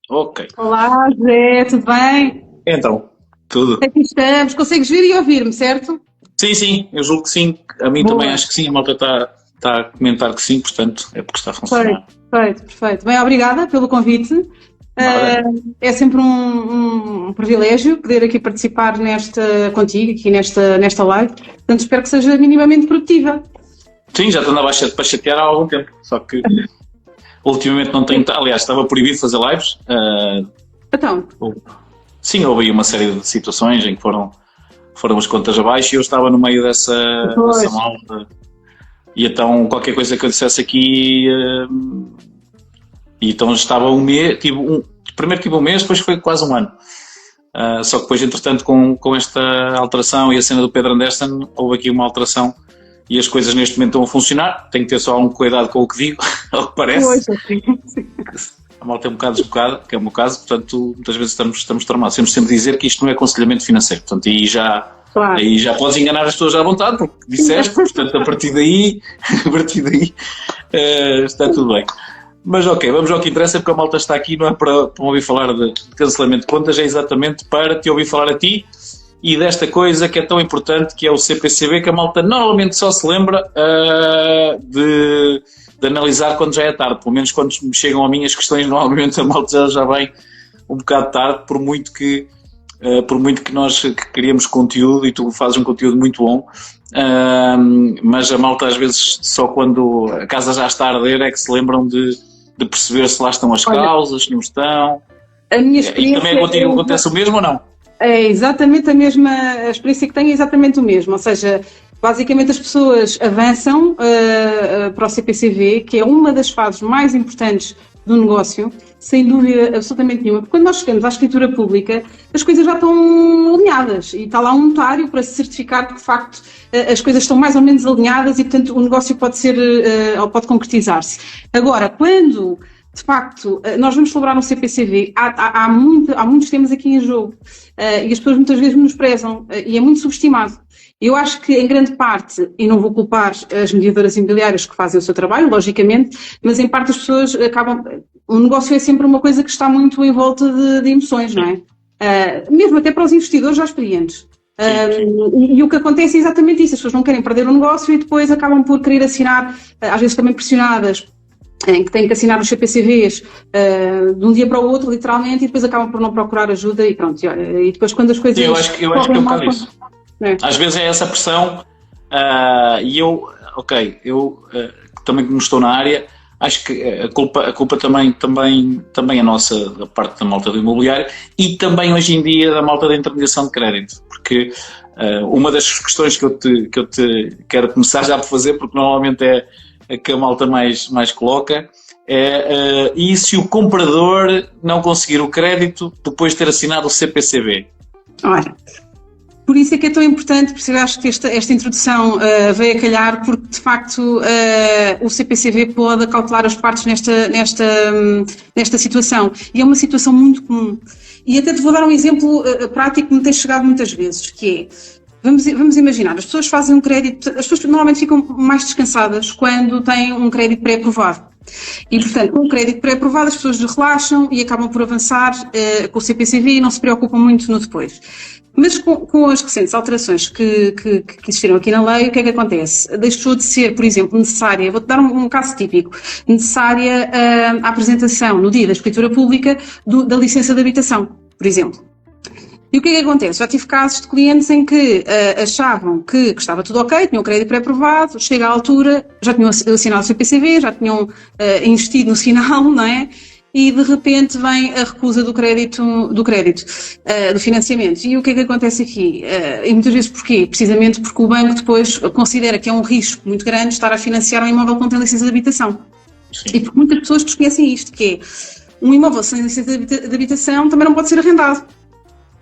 Ok. Olá, Zé, tudo bem? Então, tudo. Aqui estamos. Consegues vir e ouvir-me, certo? Sim, eu julgo que sim. A mim também Boa. acho que sim. A malta está a comentar que sim, portanto, é porque está a Perfeito, funcionar. perfeito. Bem, obrigada pelo convite. Nada. É sempre um privilégio poder aqui participar contigo, aqui nesta live. Portanto, espero que seja minimamente produtiva. Sim, já estou na baixa para chatear há algum tempo. Só que ultimamente não tenho. Aliás, estava proibido fazer lives. Então, Sim, houve aí uma série de situações em que foram as contas abaixo e eu estava no meio dessa pois, malta. E então, qualquer coisa que eu dissesse aqui. E então estava um mês. Primeiro tive um mês, depois foi quase um ano. Só que depois, entretanto, com esta alteração e a cena do Pedro Anderson, houve aqui uma alteração e as coisas neste momento estão a funcionar. Tenho que ter só um cuidado com o que digo, ao que pois, parece. sim. A malta é um bocado desbocada, que é o meu caso, portanto, muitas vezes estamos tramados. Temos sempre de dizer que isto não é aconselhamento financeiro. Portanto, Claro. aí já podes enganar as pessoas à vontade, porque disseste, portanto, a partir daí está tudo bem. Mas ok, vamos ao que interessa, porque a malta está aqui, não é para ouvir falar de cancelamento de contas, é exatamente para te ouvir falar a ti e desta coisa que é tão importante, que é o CPCB, que a malta normalmente só se lembra de analisar quando já é tarde. Pelo menos quando me chegam a mim as questões, normalmente a malta já vem um bocado tarde, por muito que nós criamos conteúdo e tu fazes um conteúdo muito bom, mas a malta às vezes só quando a casa já está a arder é que se lembram de perceber se lá estão as Olha, causas, se não estão. a minha E também experiência contigo acontece o mesmo ou não? é exatamente a mesma, a experiência que tenho é exatamente o mesmo, ou seja, basicamente as pessoas avançam para o CPCV, que é uma das fases mais importantes do negócio, sem dúvida absolutamente nenhuma, porque quando nós chegamos à escritura pública, as coisas já estão alinhadas e está lá um notário para se certificar que de facto as coisas estão mais ou menos alinhadas e portanto o negócio pode ser, ou pode concretizar-se. Agora, quando de facto, nós vamos celebrar um CPCV, há muitos temas aqui em jogo e as pessoas muitas vezes menosprezam e é muito subestimado. Eu acho que em grande parte, e não vou culpar as mediadoras imobiliárias que fazem o seu trabalho, logicamente, mas em parte as pessoas acabam... O negócio é sempre uma coisa que está muito em volta de emoções, não é? Mesmo até para os investidores já experientes. E o que acontece é exatamente isso, as pessoas não querem perder o negócio e depois acabam por querer assinar, às vezes também pressionadas, em que têm que assinar os CPCVs de um dia para o outro, literalmente, e depois acabam por não procurar ajuda e pronto. E depois quando as coisas... Eu acho que é um bocado isso. Às vezes é essa pressão e eu também que não estou na área, acho que a culpa também é nossa, da parte da malta do imobiliário e também hoje em dia da malta da intermediação de crédito, porque uma das questões que eu te quero começar já por fazer, porque normalmente é a que a malta mais coloca, e se o comprador não conseguir o crédito depois de ter assinado o CPCV? Ora, por isso é que é tão importante, porque eu acho que esta introdução veio a calhar, porque de facto o CPCV pode acautelar as partes nesta situação. E é uma situação muito comum. E até te vou dar um exemplo prático que me tem chegado muitas vezes, que é, vamos imaginar, as pessoas fazem um crédito, as pessoas normalmente ficam mais descansadas quando têm um crédito pré-aprovado. E, portanto, com o crédito pré-aprovado as pessoas relaxam e acabam por avançar com o CPCV e não se preocupam muito no depois. Mas com as recentes alterações que existiram aqui na lei, o que é que acontece? Deixou de ser, por exemplo, necessária, vou-te dar um caso típico, necessária a apresentação no dia da escritura pública da licença de habitação, por exemplo. E o que é que acontece? Já tive casos de clientes em que achavam que estava tudo ok, tinham o crédito pré-aprovado, chega à altura, já tinham assinado o CPCV, já tinham investido no sinal, não é? E de repente vem a recusa do financiamento. E o que é que acontece aqui? E muitas vezes porquê? Precisamente porque o banco depois considera que é um risco muito grande estar a financiar um imóvel que não tem licença de habitação. Sim. E porque muitas pessoas desconhecem isto, que é um imóvel sem licença de habitação também não pode ser arrendado.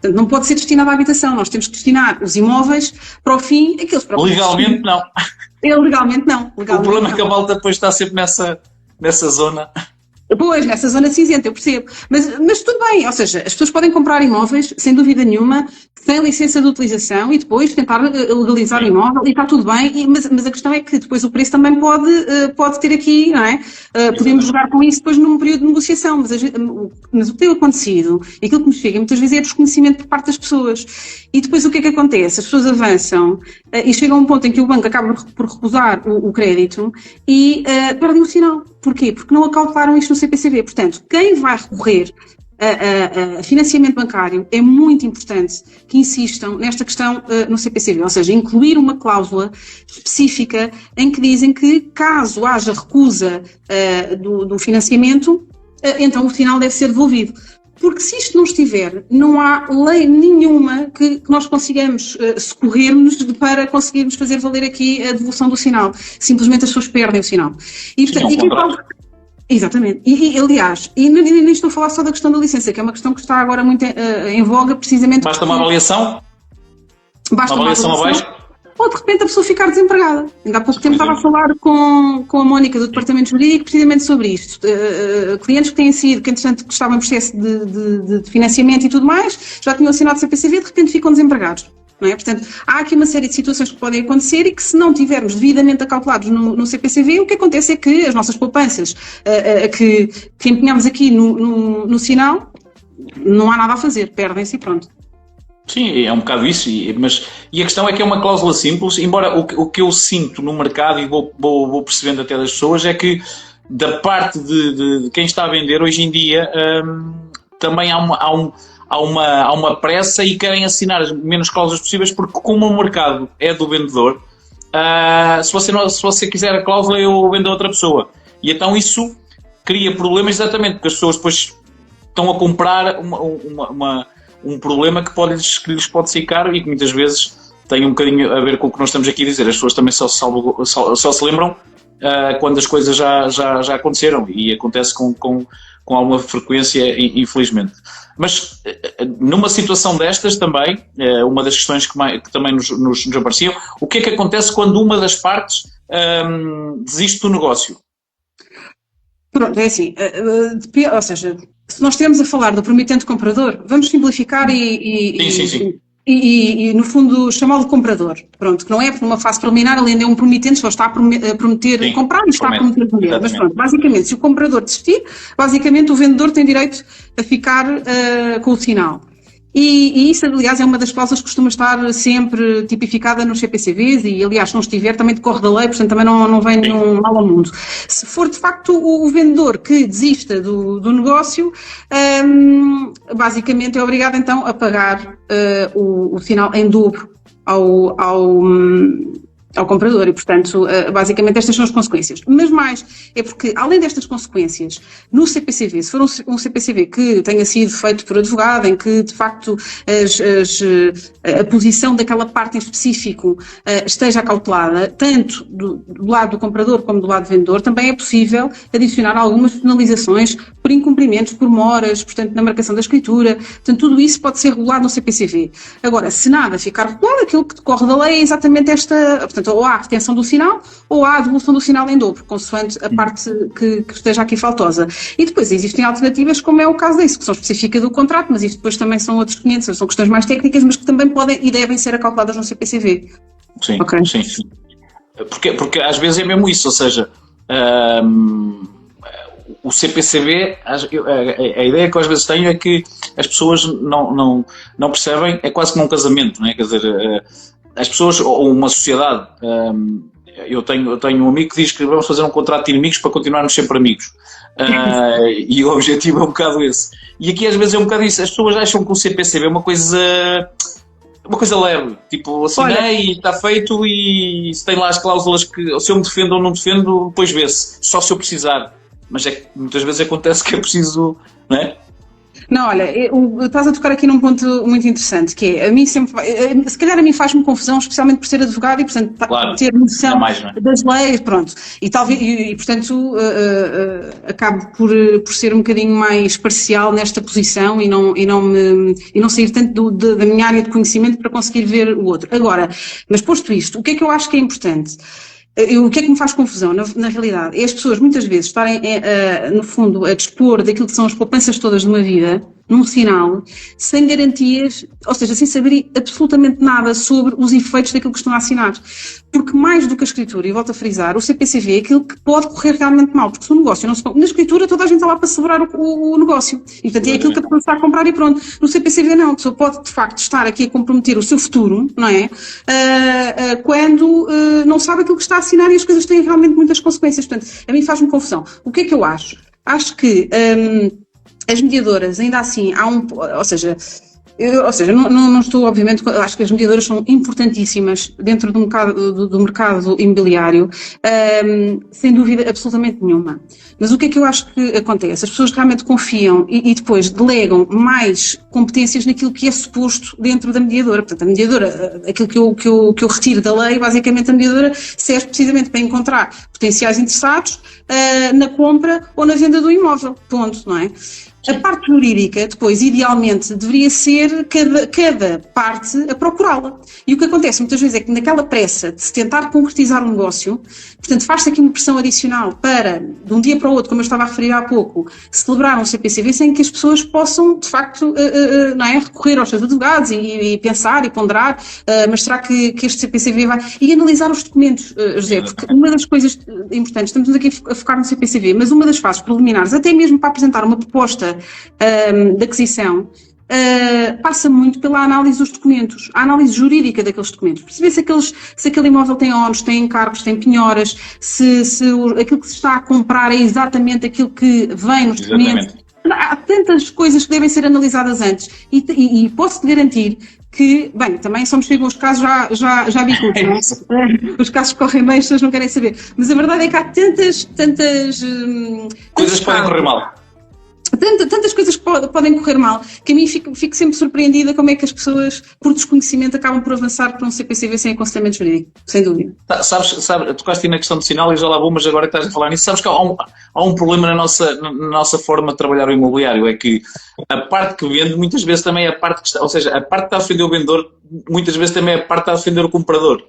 Portanto, não pode ser destinado à habitação. Nós temos que destinar os imóveis para o fim aqueles próprios. Legalmente não. Legalmente não. O problema é que a malta depois está sempre nessa zona. Pois, nessa zona cinzenta, eu percebo. Mas tudo bem, ou seja, as pessoas podem comprar imóveis, sem dúvida nenhuma, sem licença de utilização e depois tentar legalizar o imóvel e está tudo bem, mas a questão é que depois o preço também pode ter aqui, não é? Podemos jogar com isso depois num período de negociação, mas o que tem acontecido, e aquilo que nos chega muitas vezes é desconhecimento por parte das pessoas. E depois o que é que acontece? As pessoas avançam e chegam a um ponto em que o banco acaba por recusar o crédito e perdem o sinal. Porquê? Porque não acautelaram isto no CPCV. Portanto, quem vai recorrer a financiamento bancário é muito importante que insistam nesta questão no CPCV, ou seja, incluir uma cláusula específica em que dizem que caso haja recusa do financiamento, então o final deve ser devolvido. Porque se isto não estiver, não há lei nenhuma que nós consigamos socorrer-nos para conseguirmos fazer valer aqui a devolução do sinal. Simplesmente as pessoas perdem o sinal. E, portanto, exatamente. Aliás, nem estou a falar só da questão da licença, que é uma questão que está agora muito em voga, precisamente... Basta uma avaliação? Basta uma avaliação abaixo? Ou de repente a pessoa ficar desempregada. Ainda há pouco tempo estava a falar com a Mónica do Departamento Jurídico precisamente sobre isto. Clientes que têm sido, que entretanto estavam em processo de financiamento e tudo mais, já tinham assinado CPCV, de repente ficam desempregados. Não é? Portanto, há aqui uma série de situações que podem acontecer e que se não tivermos devidamente acautelados no CPCV, o que acontece é que as nossas poupanças que empenhamos aqui no sinal, não há nada a fazer, perdem-se e pronto. Sim, é um bocado isso, e a questão é que é uma cláusula simples, embora o que eu sinto no mercado, e vou percebendo até das pessoas, é que da parte de quem está a vender hoje em dia, também há uma pressa e querem assinar as menos cláusulas possíveis, porque como o mercado é do vendedor, se você quiser a cláusula, eu vendo a outra pessoa. E então isso cria problemas exatamente, porque as pessoas depois estão a comprar um problema que lhes pode ser caro e que muitas vezes tem um bocadinho a ver com o que nós estamos aqui a dizer. As pessoas também só se lembram quando as coisas já aconteceram, e acontece com alguma frequência, infelizmente. Mas numa situação destas também, uma das questões que também nos apareciam, o que é que acontece quando uma das partes desiste do negócio? Pronto, é assim, ou seja, se nós estivermos a falar do promitente comprador, vamos simplificar Sim. E no fundo chamá-lo de comprador, pronto, que não é numa fase preliminar, ele ainda é um promitente, só está a prometer comprar e está a prometer vender, exatamente. Mas pronto, basicamente, se o comprador desistir, basicamente o vendedor tem direito a ficar com o sinal. E isso, aliás, é uma das cláusulas que costuma estar sempre tipificada nos CPCVs e, aliás, se não estiver, também decorre da lei, portanto, também não vem nenhum mal ao mundo. Se for, de facto, o vendedor que desista do negócio, basicamente é obrigado, então, a pagar o sinal em dobro ao comprador e, portanto, basicamente estas são as consequências. Mas mais, é porque, além destas consequências, no CPCV, se for um CPCV que tenha sido feito por advogado, em que, de facto, a posição daquela parte em específico esteja acautelada, tanto do lado do comprador como do lado do vendedor, também é possível adicionar algumas penalizações por incumprimentos, por moras, portanto, na marcação da escritura, portanto, tudo isso pode ser regulado no CPCV. Agora, se nada ficar regulado, aquilo que decorre da lei é exatamente esta, portanto, ou há a retenção do sinal, ou há a devolução do sinal em dobro, consoante a parte que esteja aqui faltosa. E depois existem alternativas, como é o caso disso, que são específicas do contrato, mas isso depois também são outros 500, são questões mais técnicas, mas que também podem e devem ser acauteladas no CPCV. Sim, okay. Sim. Porque às vezes é mesmo isso, ou seja, o CPCV, a ideia que eu às vezes tenho é que as pessoas não percebem, é quase como um casamento, não é? Quer dizer, as pessoas, ou uma sociedade, eu tenho um amigo que diz que vamos fazer um contrato de inimigos para continuarmos sempre amigos, e o objetivo é um bocado esse. E aqui às vezes é um bocado isso, as pessoas acham que o CPCV é uma coisa leve, tipo, assinei e está feito, e se tem lá as cláusulas que se eu me defendo ou não defendo, depois vê-se, só se eu precisar. Mas é que muitas vezes acontece que é preciso, não é? Não, olha, estás a tocar aqui num ponto muito interessante, que é, a mim sempre, se calhar a mim faz-me confusão, especialmente por ser advogado e, portanto, claro, ter noção das leis, pronto, e talvez, portanto, acabo por ser um bocadinho mais parcial nesta posição e não sair tanto da minha área de conhecimento para conseguir ver o outro. Agora, mas posto isto, o que é que eu acho que é importante? O que é que me faz confusão, na realidade, é as pessoas muitas vezes estarem, no fundo, a dispor daquilo que são as poupanças todas de uma vida, num sinal, sem garantias, ou seja, sem saber absolutamente nada sobre os efeitos daquilo que estão a assinar. Porque mais do que a escritura, e volto a frisar, o CPCV é aquilo que pode correr realmente mal, porque se o negócio não se... Na escritura toda a gente está lá para celebrar o negócio, e portanto é aquilo que a pessoa está a comprar e pronto. No CPCV não, a pessoa pode de facto estar aqui a comprometer o seu futuro, não é? Quando não sabe aquilo que está a assinar e as coisas têm realmente muitas consequências. Portanto, a mim faz-me confusão. O que é que eu acho? Acho que as mediadoras, ainda assim, ou seja, não estou, obviamente, acho que as mediadoras são importantíssimas dentro do mercado imobiliário, sem dúvida absolutamente nenhuma. Mas o que é que eu acho que acontece? As pessoas realmente confiam e depois delegam mais competências naquilo que é suposto dentro da mediadora. Portanto, a mediadora, aquilo que eu retiro da lei, basicamente a mediadora serve precisamente para encontrar potenciais interessados na compra ou na venda do imóvel. Ponto, não é? A parte jurídica, depois, idealmente, deveria ser cada parte a procurá-la. E o que acontece muitas vezes é que naquela pressa de se tentar concretizar um negócio, portanto, faz-se aqui uma pressão adicional para, de um dia para o outro, como eu estava a referir há pouco, celebrar um CPCV sem que as pessoas possam, de facto, não é, recorrer aos seus advogados e pensar e ponderar, mas será que este CPCV vai... E analisar os documentos, José, porque uma das coisas importantes, estamos aqui a focar no CPCV, mas uma das fases preliminares, até mesmo para apresentar uma proposta de aquisição, passa muito pela análise dos documentos, a análise jurídica daqueles documentos, perceber se aquele imóvel tem ónus, tem encargos, tem penhoras, se aquilo que se está a comprar é exatamente aquilo que vem nos documentos. Há tantas coisas que devem ser analisadas antes e posso-te garantir que, bem, também somos os casos já habituados, não é? Os casos que correm bem, as pessoas não querem saber, mas a verdade é que há tantas coisas que podem correr mal. Tantas coisas que podem correr mal, que a mim fico sempre surpreendida como é que as pessoas, por desconhecimento, acabam por avançar para um CPCV sem aconselhamento jurídico, sem dúvida. Sabes, tocaste na questão do sinal e já lá vou, mas agora que estás a falar nisso, sabes que há um problema na nossa forma de trabalhar o imobiliário, é que a parte que vende muitas vezes também é a parte que está, ou seja, a parte que está a defender o vendedor muitas vezes também é a parte que está a defender o comprador.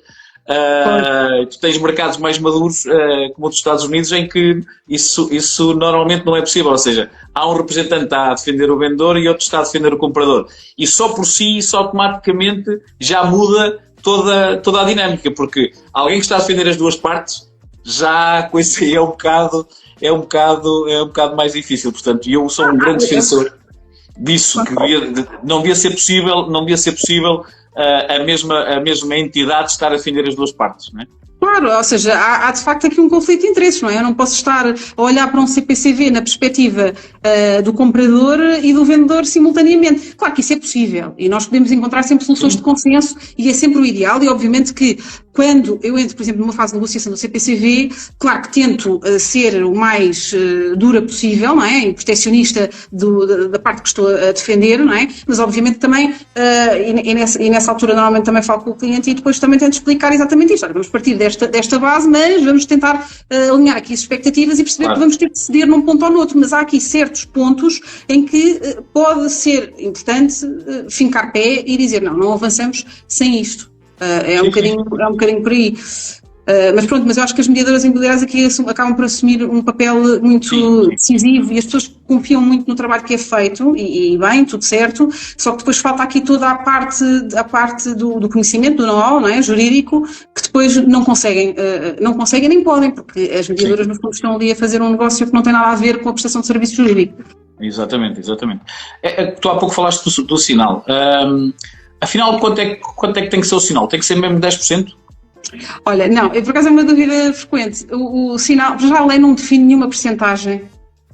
Tu tens mercados mais maduros, como os Estados Unidos, em que isso normalmente não é possível, ou seja, há um representante que está a defender o vendedor e outro está a defender o comprador, e só por si, isso automaticamente já muda toda a dinâmica, porque alguém que está a defender as duas partes, já a coisa é um bocado mais difícil. Portanto, eu sou um grande defensor disso, que não devia ser possível a mesma entidade estar a defender as duas partes, não é? Claro, ou seja, há de facto aqui um conflito de interesses, não é? Eu não posso estar a olhar para um CPCV na perspectiva do comprador e do vendedor simultaneamente. Claro que isso é possível e nós podemos encontrar sempre soluções de consenso e é sempre o ideal e obviamente que quando eu entro, por exemplo, numa fase de negociação do CPCV, claro que tento ser o mais dura possível, não é? E protecionista da parte que estou a defender, não é? Mas obviamente também, e nessa altura normalmente também falo com o cliente e depois também tento explicar exatamente isto. Olha, vamos partir desta base, mas vamos tentar alinhar aqui as expectativas e perceber que vamos ter de ceder num ponto ou no outro, mas há aqui certos pontos em que pode ser importante fincar pé e dizer não avançamos sem isto. É um bocadinho por aí. Mas pronto, mas eu acho que as mediadoras imobiliárias aqui acabam por assumir um papel muito decisivo e as pessoas confiam muito no trabalho que é feito e bem, tudo certo, só que depois falta aqui toda a parte do conhecimento, do know-how, não é, jurídico, que depois não conseguem nem podem, porque as mediadoras no fundo estão ali a fazer um negócio que não tem nada a ver com a prestação de serviço jurídico. Exatamente. Tu há pouco falaste do sinal. Afinal, quanto é que tem que ser o sinal? Tem que ser mesmo 10%? Olha, não, por acaso é uma dúvida frequente. O sinal, já a lei não define nenhuma percentagem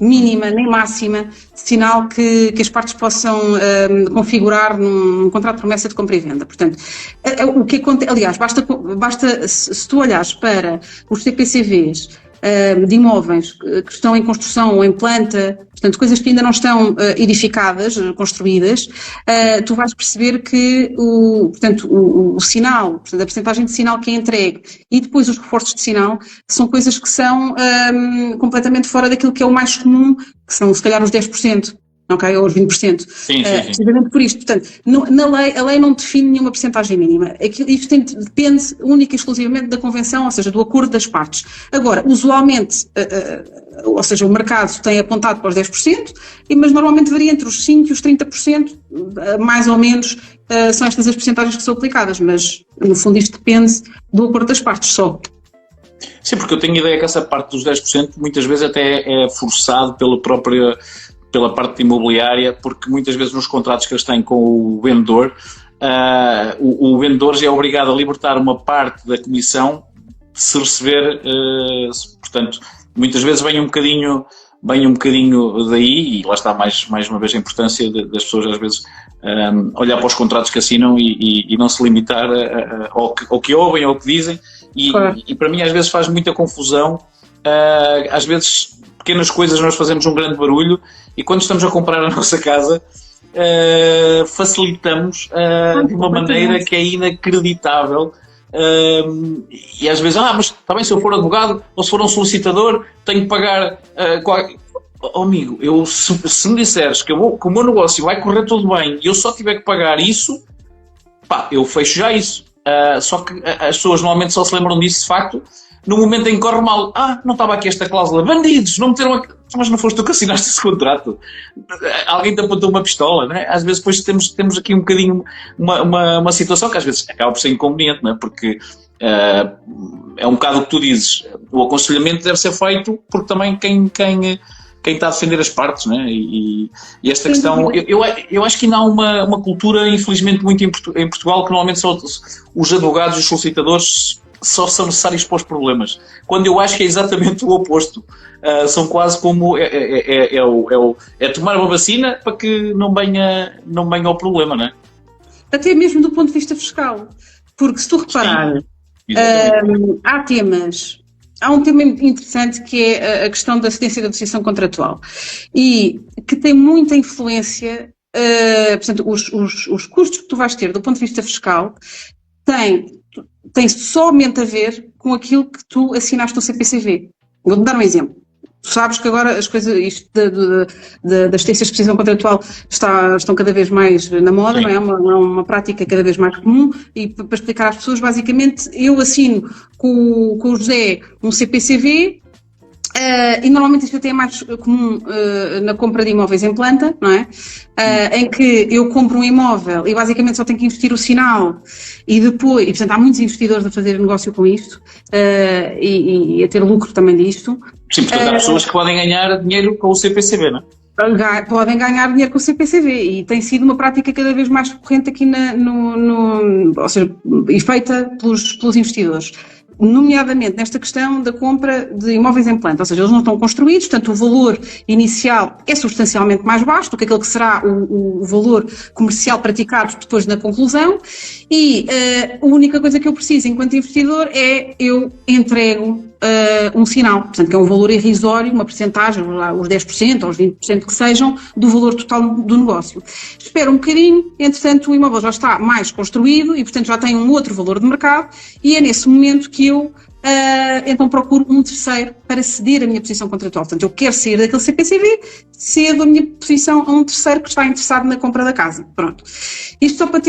mínima nem máxima de sinal que as partes possam configurar num contrato de promessa de compra e venda. Portanto, o que acontece, aliás, basta se tu olhares para os CPCVs de imóveis que estão em construção ou em planta, portanto, coisas que ainda não estão edificadas, construídas, tu vais perceber que o sinal, portanto, a percentagem de sinal que é entregue e depois os reforços de sinal são coisas que são completamente fora daquilo que é o mais comum, que são se calhar os 10%. ok? Ou os 20%. Sim. Precisamente por isto. Portanto, a lei não define nenhuma percentagem mínima. Isto depende única e exclusivamente da convenção, ou seja, do acordo das partes. Agora, usualmente, ou seja, o mercado tem apontado para os 10%, mas normalmente varia entre os 5% e os 30%, mais ou menos, são estas as percentagens que são aplicadas, mas no fundo isto depende do acordo das partes só. Sim, porque eu tenho a ideia que essa parte dos 10% muitas vezes até é forçado pela parte imobiliária, porque muitas vezes nos contratos que eles têm com o vendedor, o vendedor já é obrigado a libertar uma parte da comissão se receber, portanto, muitas vezes vem um bocadinho daí, e lá está mais uma vez a importância das pessoas às vezes olhar para os contratos que assinam e não se limitar ao que ouvem ou ao que dizem, e para mim às vezes faz muita confusão, às vezes pequenas coisas nós fazemos um grande barulho, e quando estamos a comprar a nossa casa facilitamos de uma maneira que é inacreditável. E às vezes, mas está bem, se eu for advogado ou se for um solicitador, tenho que pagar. Amigo, se me disseres que o meu negócio vai correr tudo bem e eu só tiver que pagar isso, eu fecho já isso. Só que as pessoas normalmente só se lembram disso de facto no momento em que corre mal. Não estava aqui esta cláusula, bandidos, não meteram mas não foste tu que assinaste esse contrato. Alguém te apontou uma pistola, não é? Às vezes depois temos aqui um bocadinho uma situação que às vezes acaba por ser inconveniente, não é? Porque é um bocado o que tu dizes, o aconselhamento deve ser feito porque também quem está a defender as partes, não é? E esta questão, eu acho que ainda há uma cultura, infelizmente, muito em Portugal, que normalmente só os advogados e os solicitadores só são necessários para os problemas, quando eu acho que é exatamente o oposto. São quase como é tomar uma vacina para que não venha o problema, não é? Até mesmo do ponto de vista fiscal, porque se tu reparar, há um tema interessante que é a questão da cedência da decisão contratual, e que tem muita influência, portanto, os custos que tu vais ter do ponto de vista fiscal tem somente a ver com aquilo que tu assinaste no CPCV. Vou-te dar um exemplo. Tu sabes que agora as coisas, isto das cedências de decisão contratual estão cada vez mais na moda, sim. Não é? Uma prática cada vez mais comum, e para explicar às pessoas, basicamente, eu assino com o José um CPCV, e normalmente isto até é mais comum na compra de imóveis em planta, não é? Em que eu compro um imóvel e basicamente só tenho que investir o sinal e depois, e portanto há muitos investidores a fazer negócio com isto e a ter lucro também disto. Sim, portanto há pessoas que podem ganhar dinheiro com o CPCV, não é? Podem ganhar dinheiro com o CPCV, e tem sido uma prática cada vez mais recorrente aqui ou seja, e feita pelos investidores, nomeadamente nesta questão da compra de imóveis em planta, ou seja, eles não estão construídos, portanto o valor inicial é substancialmente mais baixo do que aquele que será o valor comercial praticado depois na conclusão, e a única coisa que eu preciso enquanto investidor é eu entrego um sinal, portanto que é um valor irrisório, uma percentagem, os 10% ou os 20% que sejam do valor total do negócio. Espero um bocadinho, entretanto o imóvel já está mais construído e portanto já tem um outro valor de mercado, e é nesse momento que eu então procuro um terceiro para ceder a minha posição contratual. Portanto, eu quero sair daquele CPCV, cedo a minha posição a um terceiro que está interessado na compra da casa. Pronto. Isto só para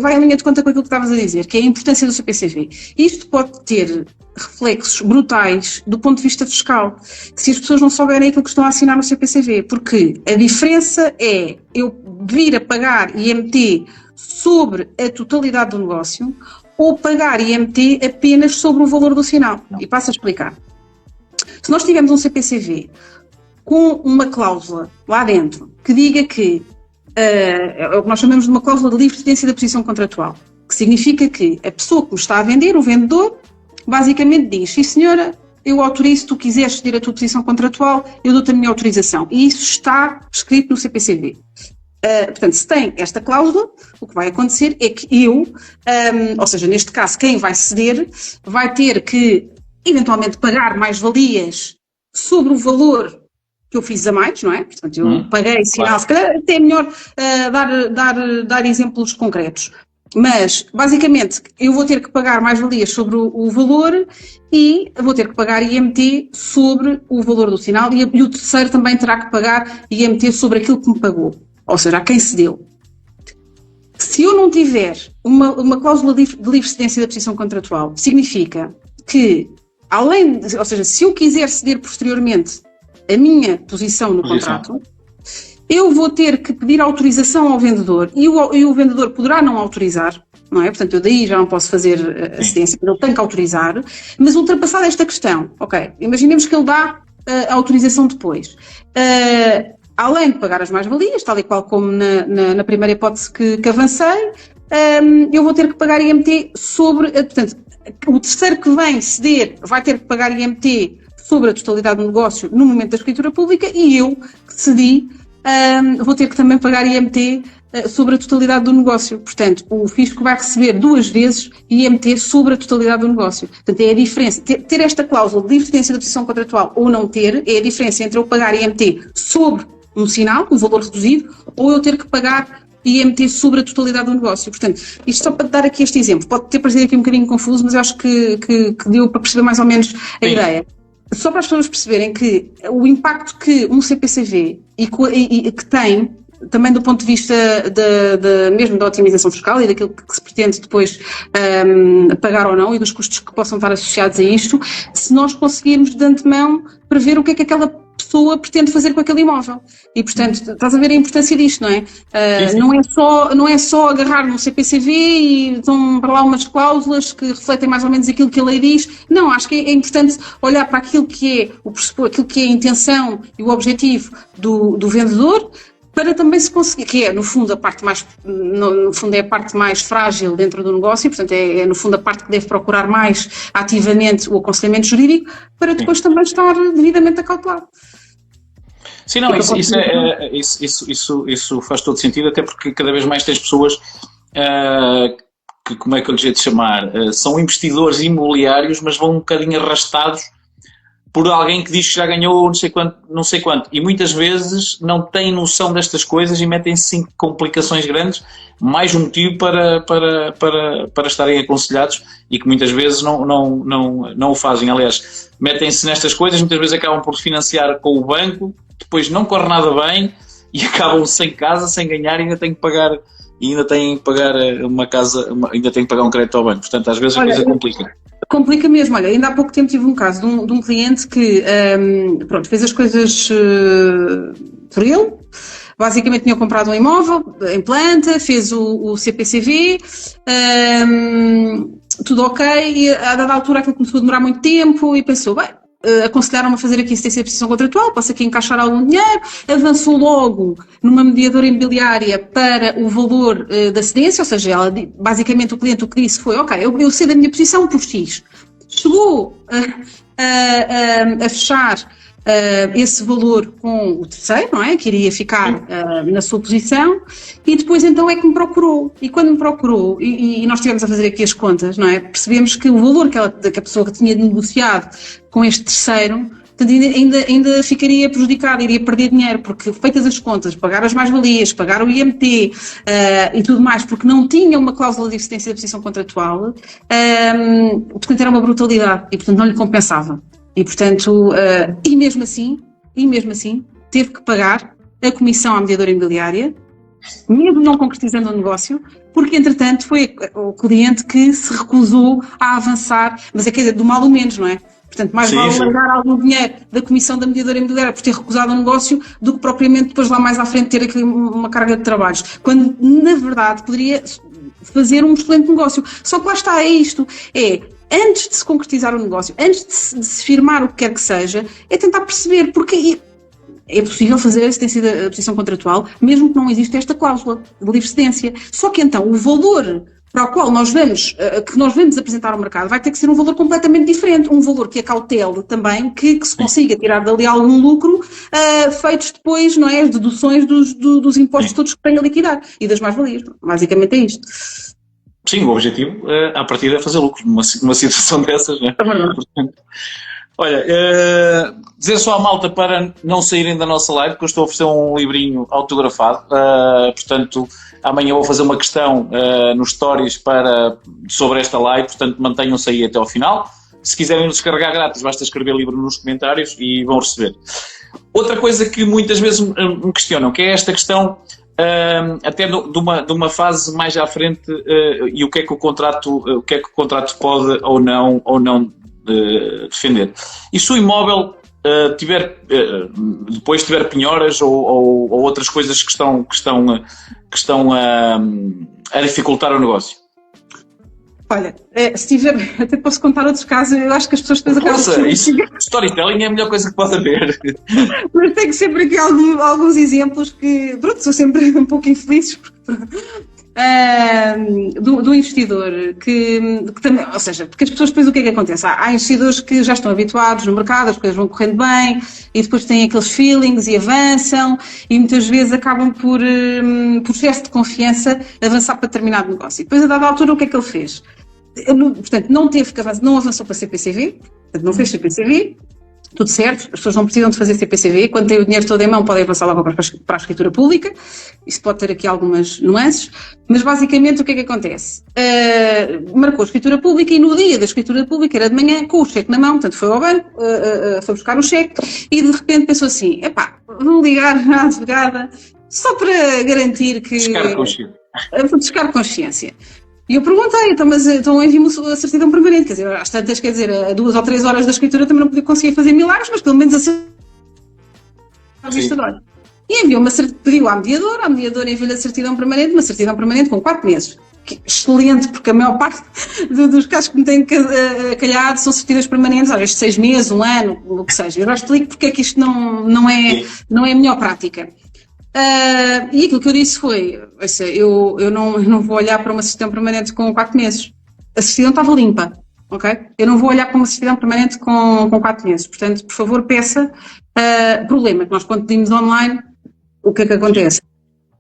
vai em linha de conta com aquilo que estavas a dizer, que é a importância do CPCV. Isto pode ter reflexos brutais do ponto de vista fiscal, se as pessoas não souberem aquilo que estão a assinar no CPCV, porque a diferença é eu vir a pagar IMT sobre a totalidade do negócio ou pagar IMT apenas sobre o valor do sinal. E passo a explicar. Se nós tivermos um CPCV com uma cláusula lá dentro que diga que é o que nós chamamos de uma cláusula de livre cedência da posição contratual, que significa que a pessoa que me está a vender, o vendedor, basicamente diz: sim senhora, eu autorizo, se tu quiseres ceder a tua posição contratual, eu dou-te a minha autorização. E isso está escrito no CPCV. Portanto, se tem esta cláusula, o que vai acontecer é que eu, ou seja, neste caso, quem vai ceder, vai ter que, eventualmente, pagar mais-valias sobre o valor que eu fiz a mais, não é? Portanto, eu paguei sinal, claro. Se calhar até é melhor dar exemplos concretos. Mas, basicamente, eu vou ter que pagar mais-valias sobre o valor e vou ter que pagar IMT sobre o valor do sinal e o terceiro também terá que pagar IMT sobre aquilo que me pagou, ou seja, a quem cedeu. Se eu não tiver uma cláusula de livre cedência da posição contratual, significa que, ou seja, se eu quiser ceder posteriormente a minha posição no contrato, eu vou ter que pedir autorização ao vendedor e o vendedor poderá não autorizar, não é? Portanto, eu daí já não posso fazer a cedência, ele tem que autorizar, mas ultrapassada esta questão, ok, imaginemos que ele dá a autorização depois. Além de pagar as mais-valias, tal e qual como na primeira hipótese que avancei, eu vou ter que pagar IMT sobre, portanto, o terceiro que vem ceder vai ter que pagar IMT sobre a totalidade do negócio no momento da escritura pública e eu, que cedi, vou ter que também pagar IMT sobre a totalidade do negócio. Portanto, o fisco vai receber 2 vezes IMT sobre a totalidade do negócio. Portanto, é a diferença. Ter esta cláusula de livre cedência da posição contratual ou não ter, é a diferença entre eu pagar IMT sobre um sinal, um valor reduzido, ou eu ter que pagar IMT sobre a totalidade do negócio. Portanto, isto só para dar aqui este exemplo. Pode ter parecido aqui um bocadinho confuso, mas eu acho que deu para perceber mais ou menos a ideia. Só para as pessoas perceberem que o impacto que um CPCV e que tem, também do ponto de vista mesmo da otimização fiscal e daquilo que se pretende depois pagar ou não e dos custos que possam estar associados a isto, se nós conseguirmos de antemão prever o que é que aquela pessoa pretende fazer com aquele imóvel. E, portanto, estás a ver a importância disto, não é? Não é só agarrar no CPCV e dão para lá umas cláusulas que refletem mais ou menos aquilo que a lei diz. Não, acho que é importante olhar para aquilo que é aquilo que é a intenção e o objetivo do vendedor, para também se conseguir, que é no fundo a parte mais frágil dentro do negócio, portanto é no fundo a parte que deve procurar mais ativamente o aconselhamento jurídico, para depois também estar devidamente acautelado. Sim, não, isso faz todo sentido, até porque cada vez mais tens pessoas que, como é que eu lhes hei de chamar, são investidores imobiliários, mas vão um bocadinho arrastados por alguém que diz que já ganhou não sei quanto, e muitas vezes não têm noção destas coisas e metem-se em complicações grandes, mais um motivo para estarem aconselhados e que muitas vezes não o fazem. Aliás, metem-se nestas coisas, muitas vezes acabam por financiar com o banco, depois não corre nada bem e acabam sem casa, sem ganhar e ainda têm que pagar uma casa, ainda têm que pagar um crédito ao banco. Portanto, às vezes a coisa complica. Complica mesmo. Olha, ainda há pouco tempo tive um caso de um cliente que fez as coisas por ele. Basicamente tinha comprado um imóvel em planta, fez o CPCV, tudo ok, e a dada altura aquilo começou a demorar muito tempo e pensou, bem, aconselharam-me a fazer aqui assistência de posição contratual, posso aqui encaixar algum dinheiro, avançou logo numa mediadora imobiliária para o valor da cedência, ou seja, basicamente o cliente o que disse foi, ok, eu cedo a minha posição por X. Chegou a fechar esse valor com o terceiro, não é? Que iria ficar na sua posição, e depois então é que me procurou. E quando me procurou, e nós estivemos a fazer aqui as contas, não é? Percebemos que o valor que a pessoa que tinha negociado com este terceiro, portanto, ainda ficaria prejudicado, iria perder dinheiro, porque feitas as contas, pagar as mais-valias, pagar o IMT e tudo mais, porque não tinha uma cláusula de existência da posição contratual, portanto era uma brutalidade e portanto não lhe compensava. E portanto, e mesmo assim, teve que pagar a comissão à mediadora imobiliária, mesmo não concretizando o negócio, porque entretanto foi o cliente que se recusou a avançar, mas é que é do mal ou menos, não é? Portanto, mais vale largar algum dinheiro da comissão da mediadora imobiliária por ter recusado o negócio do que propriamente depois lá mais à frente ter aqui uma carga de trabalhos, quando na verdade poderia fazer um excelente negócio. Só que lá está, é isto, antes de se concretizar o negócio, antes de se firmar o que quer que seja, é tentar perceber porque é possível fazer a assistência da posição contratual, mesmo que não exista esta cláusula de livre cedência. Só que então o valor para o qual nós vamos apresentar ao mercado vai ter que ser um valor completamente diferente, um valor que acautele também, que se consiga tirar dali algum lucro, feitos depois, não é, as deduções dos impostos todos que tem a liquidar e das mais-valias. Basicamente é isto. Sim, o objetivo à partida é fazer lucro numa situação dessas, não é? Olha, dizer só à malta para não saírem da nossa live, porque eu estou a oferecer um livrinho autografado, portanto, amanhã vou fazer uma questão nos stories sobre esta live, portanto, mantenham-se aí até ao final. Se quiserem descarregar grátis, basta escrever livro nos comentários e vão receber. Outra coisa que muitas vezes me questionam, que é esta questão até de uma fase mais à frente, e o que é que o contrato pode ou não defender. E se o imóvel depois tiver penhoras ou outras coisas que estão a dificultar o negócio? Olha, se tiver, até posso contar outros casos, eu acho que as pessoas depois acabam... Storytelling é a melhor coisa que pode haver. Mas tenho sempre aqui alguns exemplos que, pronto, sou sempre um pouco infelizes, do investidor que também, ou seja, porque as pessoas depois o que é que acontece? Há investidores que já estão habituados no mercado, as coisas vão correndo bem e depois têm aqueles feelings e avançam e muitas vezes acabam por excesso de confiança avançar para determinado negócio. E depois a dada altura o que é que ele fez? Portanto, não avançou para CPCV, portanto não fez CPCV, tudo certo, as pessoas não precisam de fazer CPCV, quando têm o dinheiro todo em mão podem avançar logo para a escritura pública, isso pode ter aqui algumas nuances, mas basicamente o que é que acontece? Marcou a escritura pública e no dia da escritura pública era de manhã com o cheque na mão, portanto foi ao banco, foi buscar o cheque e de repente pensou assim, vou ligar à advogada só para garantir que... Descar consciência. E eu perguntei, então envie-me a certidão permanente, quer dizer, às tantas, quer dizer, a 2 ou 3 horas da escritura também não podia conseguir fazer milagres, mas pelo menos a vista de olho. E pediu à mediadora enviou-lhe a certidão permanente, uma certidão permanente com 4 meses. Que excelente, porque a maior parte dos casos que me têm calhado são certidões permanentes, às vezes 6 meses, 1 ano, o que seja. Eu já explico porque é que isto não é a melhor prática. E aquilo que eu disse foi, eu não vou olhar para uma certidão permanente com 4 meses. A certidão estava limpa, ok? Eu não vou olhar para uma certidão permanente com 4 meses. Portanto, por favor, peça. Problema que nós quando pedimos online, o que é que acontece?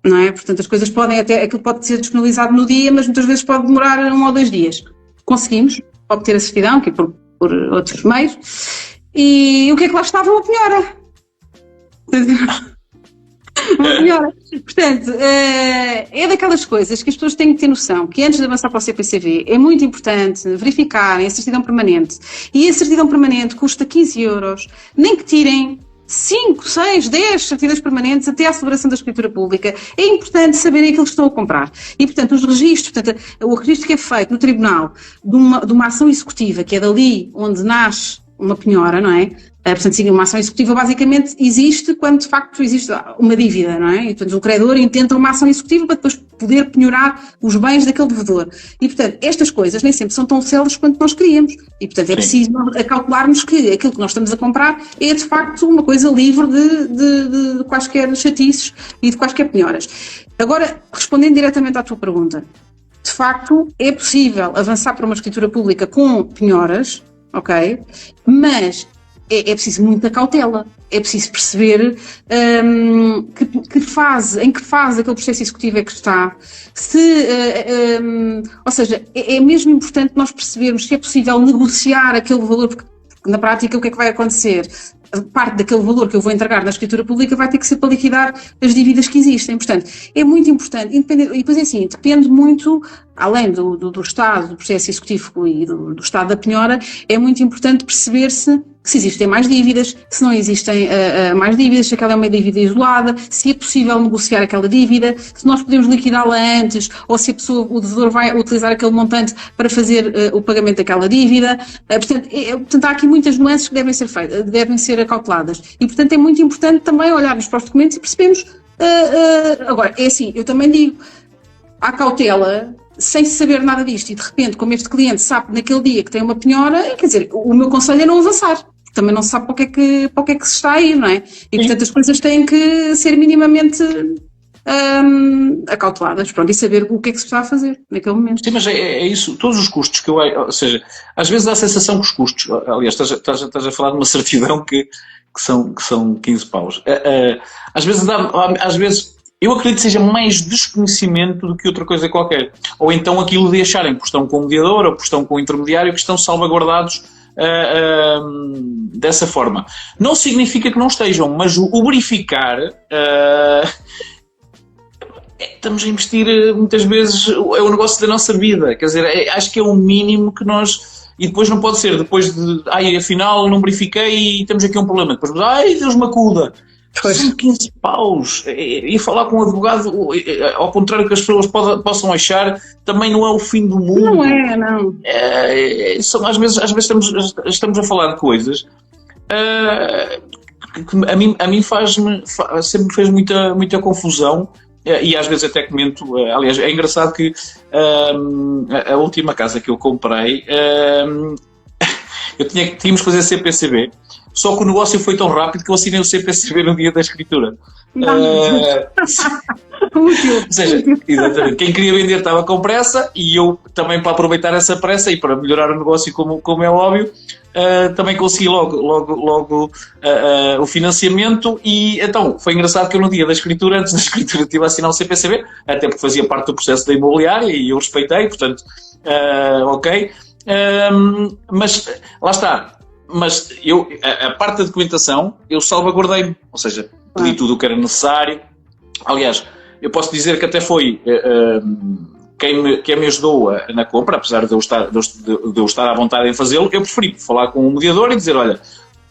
Não é? Portanto, as coisas aquilo pode ser disponibilizado no dia, mas muitas vezes pode demorar 1 ou 2 dias. Conseguimos obter a certidão, aqui por outros meios. E o que é que lá estava? Uma penhora. Portanto, é daquelas coisas que as pessoas têm que ter noção que antes de avançar para o CPCV é muito importante verificarem a certidão permanente e a certidão permanente custa 15 euros, nem que tirem 5, 6, 10 certidões permanentes até à celebração da escritura pública. É importante saberem aquilo que estão a comprar. E, portanto, os registros, o registro que é feito no tribunal de uma ação executiva, que é dali onde nasce uma penhora, não é? Portanto, sim, uma ação executiva basicamente existe quando de facto existe uma dívida, não é? E, portanto, o credor intenta uma ação executiva para depois poder penhorar os bens daquele devedor. E, portanto, estas coisas nem sempre são tão céleres quanto nós queríamos. E, portanto, é preciso calcularmos que aquilo que nós estamos a comprar é, de facto, uma coisa livre de quaisquer chatices e de quaisquer penhoras. Agora, respondendo diretamente à tua pergunta, de facto, é possível avançar para uma escritura pública com penhoras, ok? Mas é preciso muita cautela, é preciso perceber em que fase aquele processo executivo é que está, ou seja, é mesmo importante nós percebermos se é possível negociar aquele valor, porque na prática o que é que vai acontecer? Parte daquele valor que eu vou entregar na escritura pública vai ter que ser para liquidar as dívidas que existem. Portanto, é muito importante, e depois é assim, depende muito, além do estado do processo executivo e do estado da penhora, é muito importante perceber se existem mais dívidas, se não existem mais dívidas, se aquela é uma dívida isolada, se é possível negociar aquela dívida, se nós podemos liquidá-la antes, ou se o devedor vai utilizar aquele montante para fazer o pagamento daquela dívida. Portanto, há aqui muitas nuances que devem ser acauteladas. E, portanto, é muito importante também olharmos para os documentos e percebermos. Agora, é assim, eu também digo, há cautela, sem saber nada disto, e de repente, como este cliente sabe naquele dia que tem uma penhora, quer dizer, o meu conselho é não avançar, porque também não se sabe para o que é que se está a ir, não é? E portanto as coisas têm que ser minimamente acauteladas, pronto, e saber o que é que se está a fazer naquele momento. Sim, mas é isso, todos os custos ou seja, às vezes dá a sensação que os custos, aliás, estás a falar de uma certidão que são 15 paus. Às vezes eu acredito que seja mais desconhecimento do que outra coisa qualquer. Ou então aquilo de acharem que estão com o mediador ou que estão com o intermediário que estão salvaguardados dessa forma. Não significa que não estejam, mas o verificar... estamos a investir muitas vezes, é o negócio da nossa vida, quer dizer, acho que é o mínimo que nós... E depois não pode ser, depois de, afinal não verifiquei e temos aqui um problema. Depois, Deus me acuda. São 15 paus. E falar com um advogado, ao contrário que as pessoas possam achar, também não é o fim do mundo. Não é, não. Às vezes estamos a falar de coisas que a mim sempre me fez muita confusão. E às vezes até comento, aliás, é engraçado que a última casa que eu comprei, tínhamos que fazer CPCB, só que o negócio foi tão rápido que eu assinei o CPCB no dia da escritura. Ou seja, exatamente, quem queria vender estava com pressa e eu também, para aproveitar essa pressa e para melhorar o negócio, como é óbvio, também consegui logo o financiamento. E então foi engraçado que eu, no dia da escritura, antes da escritura, tive a assinar o CPCB, até porque fazia parte do processo da imobiliária e eu respeitei, portanto, ok. Mas lá está. Mas a parte da documentação eu salvaguardei-me, ou seja, pedi tudo o que era necessário. Aliás, eu posso dizer que até foi quem me ajudou na compra, apesar de eu estar à vontade em fazê-lo. Eu preferi falar com o mediador e dizer: olha,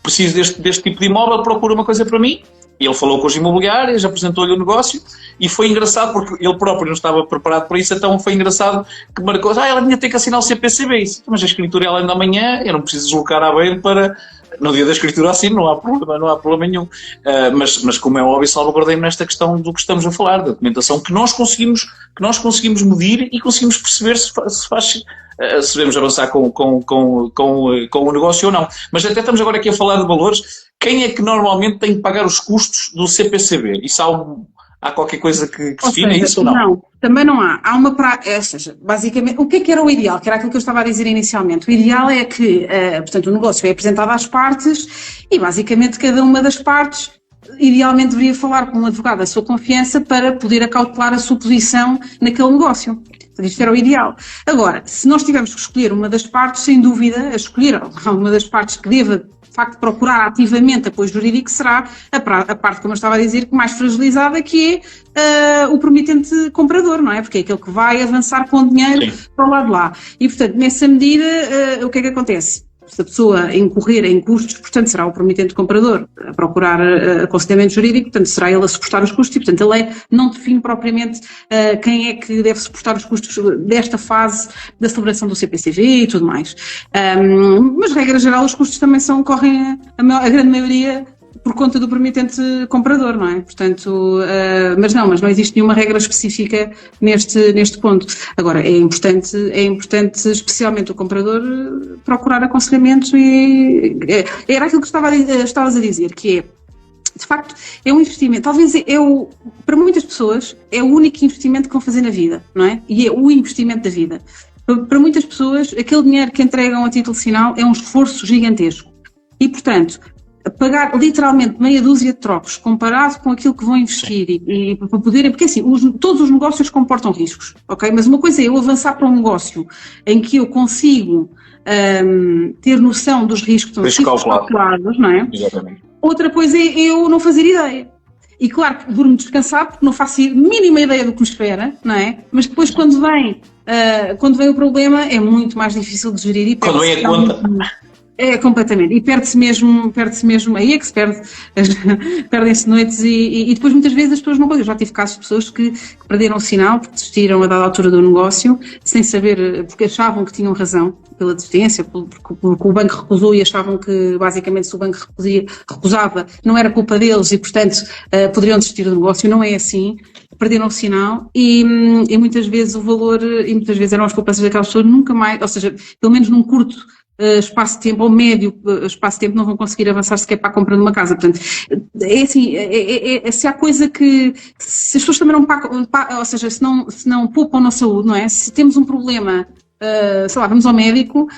preciso deste tipo de imóvel, procura uma coisa para mim. E ele falou com os imobiliários, apresentou-lhe o negócio e foi engraçado porque ele próprio não estava preparado para isso, então foi engraçado que marcou: ela tinha que assinar o CPCB. Isso, mas a escritura é lá ainda amanhã, eu não preciso deslocar à beira para... No dia da escritura assim não há problema nenhum. Mas como é óbvio, salvaguardei-me nesta questão do que estamos a falar, da documentação que nós conseguimos medir e conseguimos perceber se devemos avançar com o negócio ou não. Mas até estamos agora aqui a falar de valores. Quem é que normalmente tem que pagar os custos do CPCB? Isso há qualquer coisa que defina isso ou não? Não, também não há. Há uma ou seja, basicamente, o que era o ideal? Que era aquilo que eu estava a dizer inicialmente. O ideal é que, portanto, o negócio é apresentado às partes e, basicamente, cada uma das partes idealmente deveria falar com um advogado da sua confiança para poder acautelar a sua posição naquele negócio. Portanto, isto era o ideal. Agora, se nós tivermos que escolher uma das partes, sem dúvida, a escolher uma das partes que deva, de facto, procurar ativamente apoio jurídico, será a parte, como eu estava a dizer, mais fragilizada, que é o promitente comprador, não é? Porque é aquele que vai avançar com o dinheiro para o lado de lá. E, portanto, nessa medida, o que é que acontece? Se a pessoa incorrer em custos, portanto, será o promitente comprador a procurar aconselhamento jurídico, portanto, será ele a suportar os custos e, portanto, a lei não define propriamente quem é que deve suportar os custos desta fase da celebração do CPCV e tudo mais. Mas, regra geral, os custos também correm a grande maioria por conta do promitente comprador, não é? Portanto, mas não existe nenhuma regra específica neste ponto. Agora, é importante, especialmente o comprador, procurar aconselhamento e era aquilo que estavas a dizer, que é, de facto, é um investimento, talvez para muitas pessoas é o único investimento que vão fazer na vida, não é? E é o investimento da vida. Para muitas pessoas, aquele dinheiro que entregam a título sinal é um esforço gigantesco. E, portanto, pagar literalmente meia dúzia de trocos comparado com aquilo que vão investir e para poderem, porque assim, todos os negócios comportam riscos, ok? Mas uma coisa é eu avançar para um negócio em que eu consigo ter noção dos riscos calculados, não é? Exatamente. Outra coisa é eu não fazer ideia. E claro que durmo descansado porque não faço mínima ideia do que me espera, não é? Mas depois quando vem o problema é muito mais difícil de gerir. Quando vem a conta... É, completamente. E perde-se mesmo, aí é que se perdem-se noites e depois muitas vezes as pessoas não podem. Eu já tive casos de pessoas que perderam o sinal porque desistiram a dada altura do negócio, sem saber, porque achavam que tinham razão pela desistência, porque o banco recusou e achavam que basicamente se o banco recusava não era culpa deles e portanto poderiam desistir do negócio. Não é assim. Perderam o sinal e muitas vezes o valor, e muitas vezes eram as poupanças daquelas pessoas nunca mais, ou seja, pelo menos num curto espaço de tempo ou médio espaço de tempo não vão conseguir avançar sequer para a compra de uma casa. Portanto, é assim, se há coisa que, se as pessoas também não pagam, ou seja, se não poupam na saúde, não é? Se temos um problema, sei lá, vamos ao médico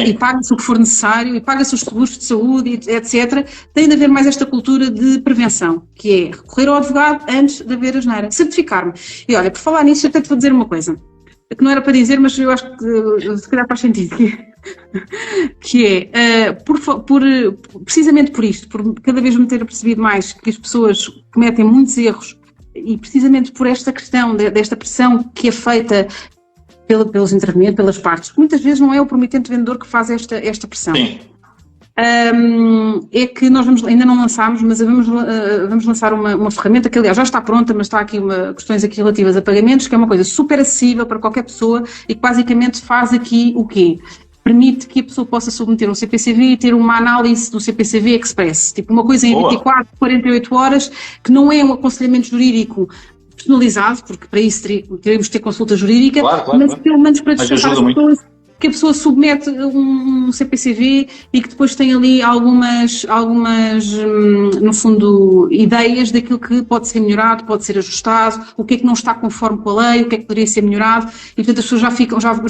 e paga-se o que for necessário e paga-se os seguros de saúde, etc. Tem de haver mais esta cultura de prevenção, que é recorrer ao advogado antes de haver asneira. Certificar-me. E olha, por falar nisso, eu até te vou dizer uma coisa, que não era para dizer, mas eu acho que se calhar faz sentido. que é, precisamente por isto, por cada vez me ter percebido mais que as pessoas cometem muitos erros e precisamente por esta questão desta pressão que é feita pelos intervenientes, pelas partes, muitas vezes não é o promitente vendedor que faz esta pressão. Sim. É que nós ainda não lançámos, mas vamos lançar uma ferramenta que, aliás, já está pronta, mas está aqui questões aqui relativas a pagamentos, que é uma coisa super acessível para qualquer pessoa e que basicamente faz aqui o quê? Permite que a pessoa possa submeter um CPCV e ter uma análise do CPCV Express, tipo uma coisa em 24, 48 horas, que não é um aconselhamento jurídico personalizado, porque para isso teríamos de ter consulta jurídica, mas pelo menos para descansar as pessoas, que a pessoa submete um CPCV e que depois tem ali algumas, no fundo, ideias daquilo que pode ser melhorado, pode ser ajustado, o que é que não está conforme com a lei, o que é que poderia ser melhorado, e portanto as pessoas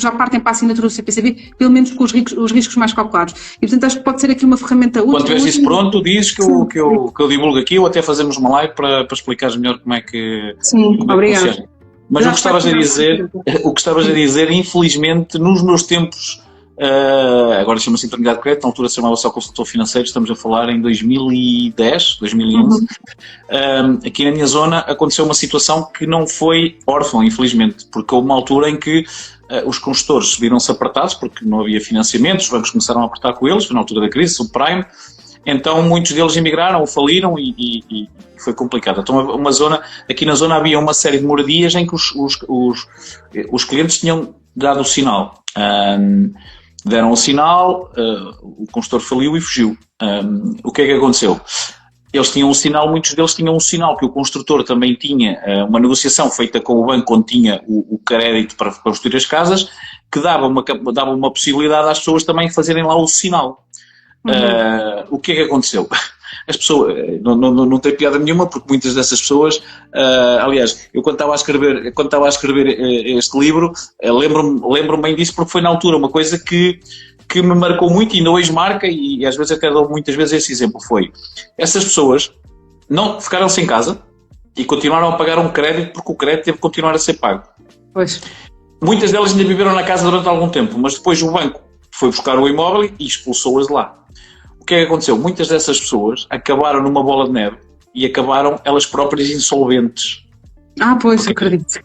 já partem para a assinatura do CPCV, pelo menos com os riscos mais calculados. E portanto acho que pode ser aqui uma ferramenta útil. Quando tiveres isso pronto, dizes que eu divulgo aqui, ou até fazemos uma live para explicares melhor como é que... Sim, obrigada. Mas o que estavas a dizer, infelizmente, nos meus tempos, agora chama-se Intermediário de Crédito, na altura chamava só consultor financeiro, estamos a falar em 2010, 2011, aqui na minha zona aconteceu uma situação que não foi órfã, infelizmente, porque houve uma altura em que os consultores viram-se apertados, porque não havia financiamento, os bancos começaram a apertar com eles, foi na altura da crise, subprime. Então muitos deles emigraram ou faliram e foi complicado. Então aqui na zona havia uma série de moradias em que os clientes tinham dado o sinal. Deram o sinal, o consultor faliu e fugiu. O que é que aconteceu? Eles tinham um sinal, muitos deles tinham um sinal que o construtor também tinha, uma negociação feita com o banco onde tinha o crédito para construir as casas, que dava uma possibilidade às pessoas também fazerem lá o sinal. O que é que aconteceu? As pessoas, não tem piada nenhuma, porque muitas dessas pessoas, aliás, eu quando estava a escrever este livro, lembro-me bem disso, porque foi na altura uma coisa que me marcou muito e ainda hoje marca, e às vezes até dou muitas vezes esse exemplo, foi, essas pessoas não ficaram sem casa e continuaram a pagar um crédito, porque o crédito teve que continuar a ser pago. Pois. Muitas delas ainda viveram na casa durante algum tempo, mas depois o banco foi buscar o imóvel e expulsou-as de lá. O que é que aconteceu? Muitas dessas pessoas acabaram numa bola de neve e acabaram elas próprias insolventes. Pois, porque, acredito.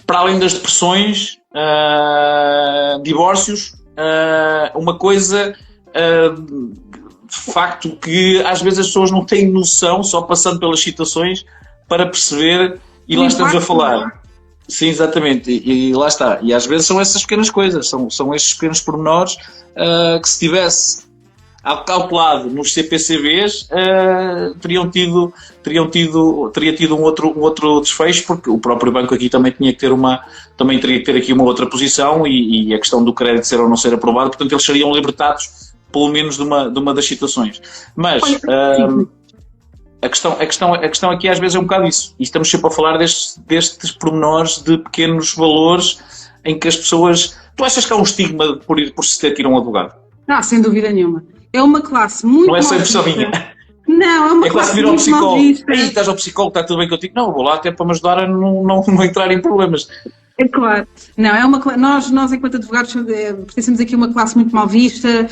Para além das depressões, divórcios, uma coisa, de facto, que às vezes as pessoas não têm noção, só passando pelas situações, para perceber, e lá estamos a falar. Sim, exatamente, e lá está. E às vezes são essas pequenas coisas, são estes pequenos pormenores que se tivesse calculado nos CPCVs teria tido um outro desfecho, porque o próprio banco aqui também teria que ter aqui uma outra posição e a questão do crédito ser ou não ser aprovado, portanto eles seriam libertados pelo menos de uma das situações. Mas a questão aqui às vezes é um bocado isso, e estamos sempre a falar destes pormenores de pequenos valores em que as pessoas... Tu achas que há um estigma por se ter que ir a um advogado? Sem dúvida nenhuma. É uma classe muito... Não é só impressão minha. Não, é uma classe muito psicólogo. Aí estás ao psicólogo, está tudo bem contigo? Não, vou lá até para me ajudar a não entrar em problemas. É claro. Não, nós enquanto advogados pertencemos aqui a uma classe muito mal vista,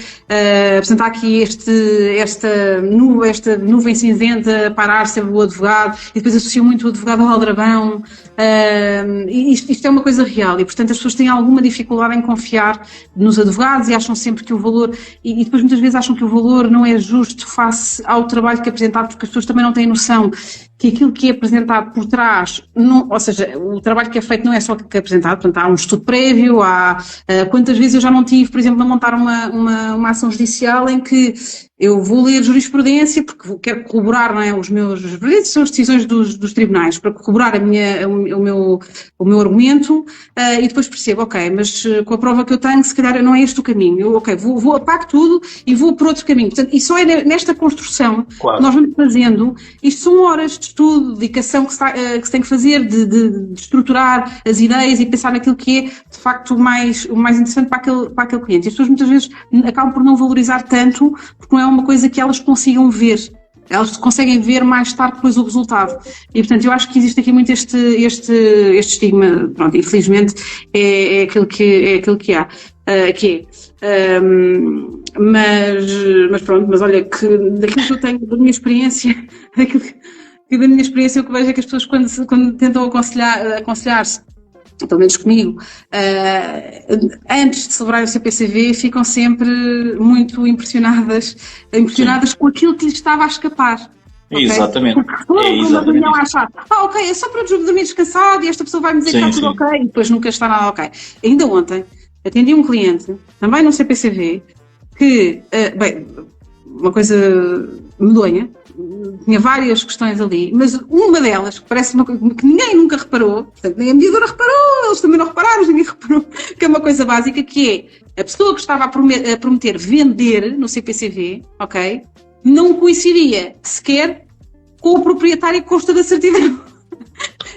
portanto há aqui esta nuvem cinzenta a parar-se o advogado e depois associam muito o advogado ao aldrabão. Isto é uma coisa real e portanto as pessoas têm alguma dificuldade em confiar nos advogados e acham sempre que o valor, e depois muitas vezes acham que o valor não é justo face ao trabalho que é apresentado, porque as pessoas também não têm noção que aquilo que é apresentado por trás, ou seja, o trabalho que é feito não é só o que é apresentado, portanto há um estudo prévio, quantas vezes eu já não tive, por exemplo, a montar uma ação judicial em que eu vou ler jurisprudência porque quero corroborar, não é, os meus jurisprudências são as decisões dos tribunais, para corroborar o meu argumento e depois percebo, ok, mas com a prova que eu tenho, se calhar não é este o caminho, vou apago tudo e vou por outro caminho. Portanto, e só é nesta construção que nós vamos fazendo, isto são horas de estudo, de dedicação que se tem que fazer, de estruturar as ideias e pensar naquilo que é, de facto, o mais interessante para aquele cliente. E as pessoas muitas vezes acabam por não valorizar tanto, porque não é uma coisa que elas consigam ver. Elas conseguem ver mais tarde depois o resultado. E, portanto, eu acho que existe aqui muito este estigma. Pronto, infelizmente, é aquilo que há. Mas pronto, mas olha, que daquilo que eu tenho, da minha experiência, o que vejo é que as pessoas quando tentam aconselhar-se, pelo menos comigo, antes de celebrar o CPCV, ficam sempre muito impressionadas com aquilo que lhes estava a escapar. Okay? Exatamente. Porque exatamente. Achar, ok, é só para dormir descansado e esta pessoa vai me dizer que está tudo ok, e depois nunca está nada ok. Ainda ontem atendi um cliente, também no CPCV, que, uma coisa medonha, tinha várias questões ali, mas uma delas, que parece uma coisa que ninguém nunca reparou, portanto, nem a mediadora reparou, eles também não repararam, ninguém reparou, que é uma coisa básica, que é a pessoa que estava a prometer vender no CPCV, ok, não coincidia sequer com o proprietário que consta da certidão.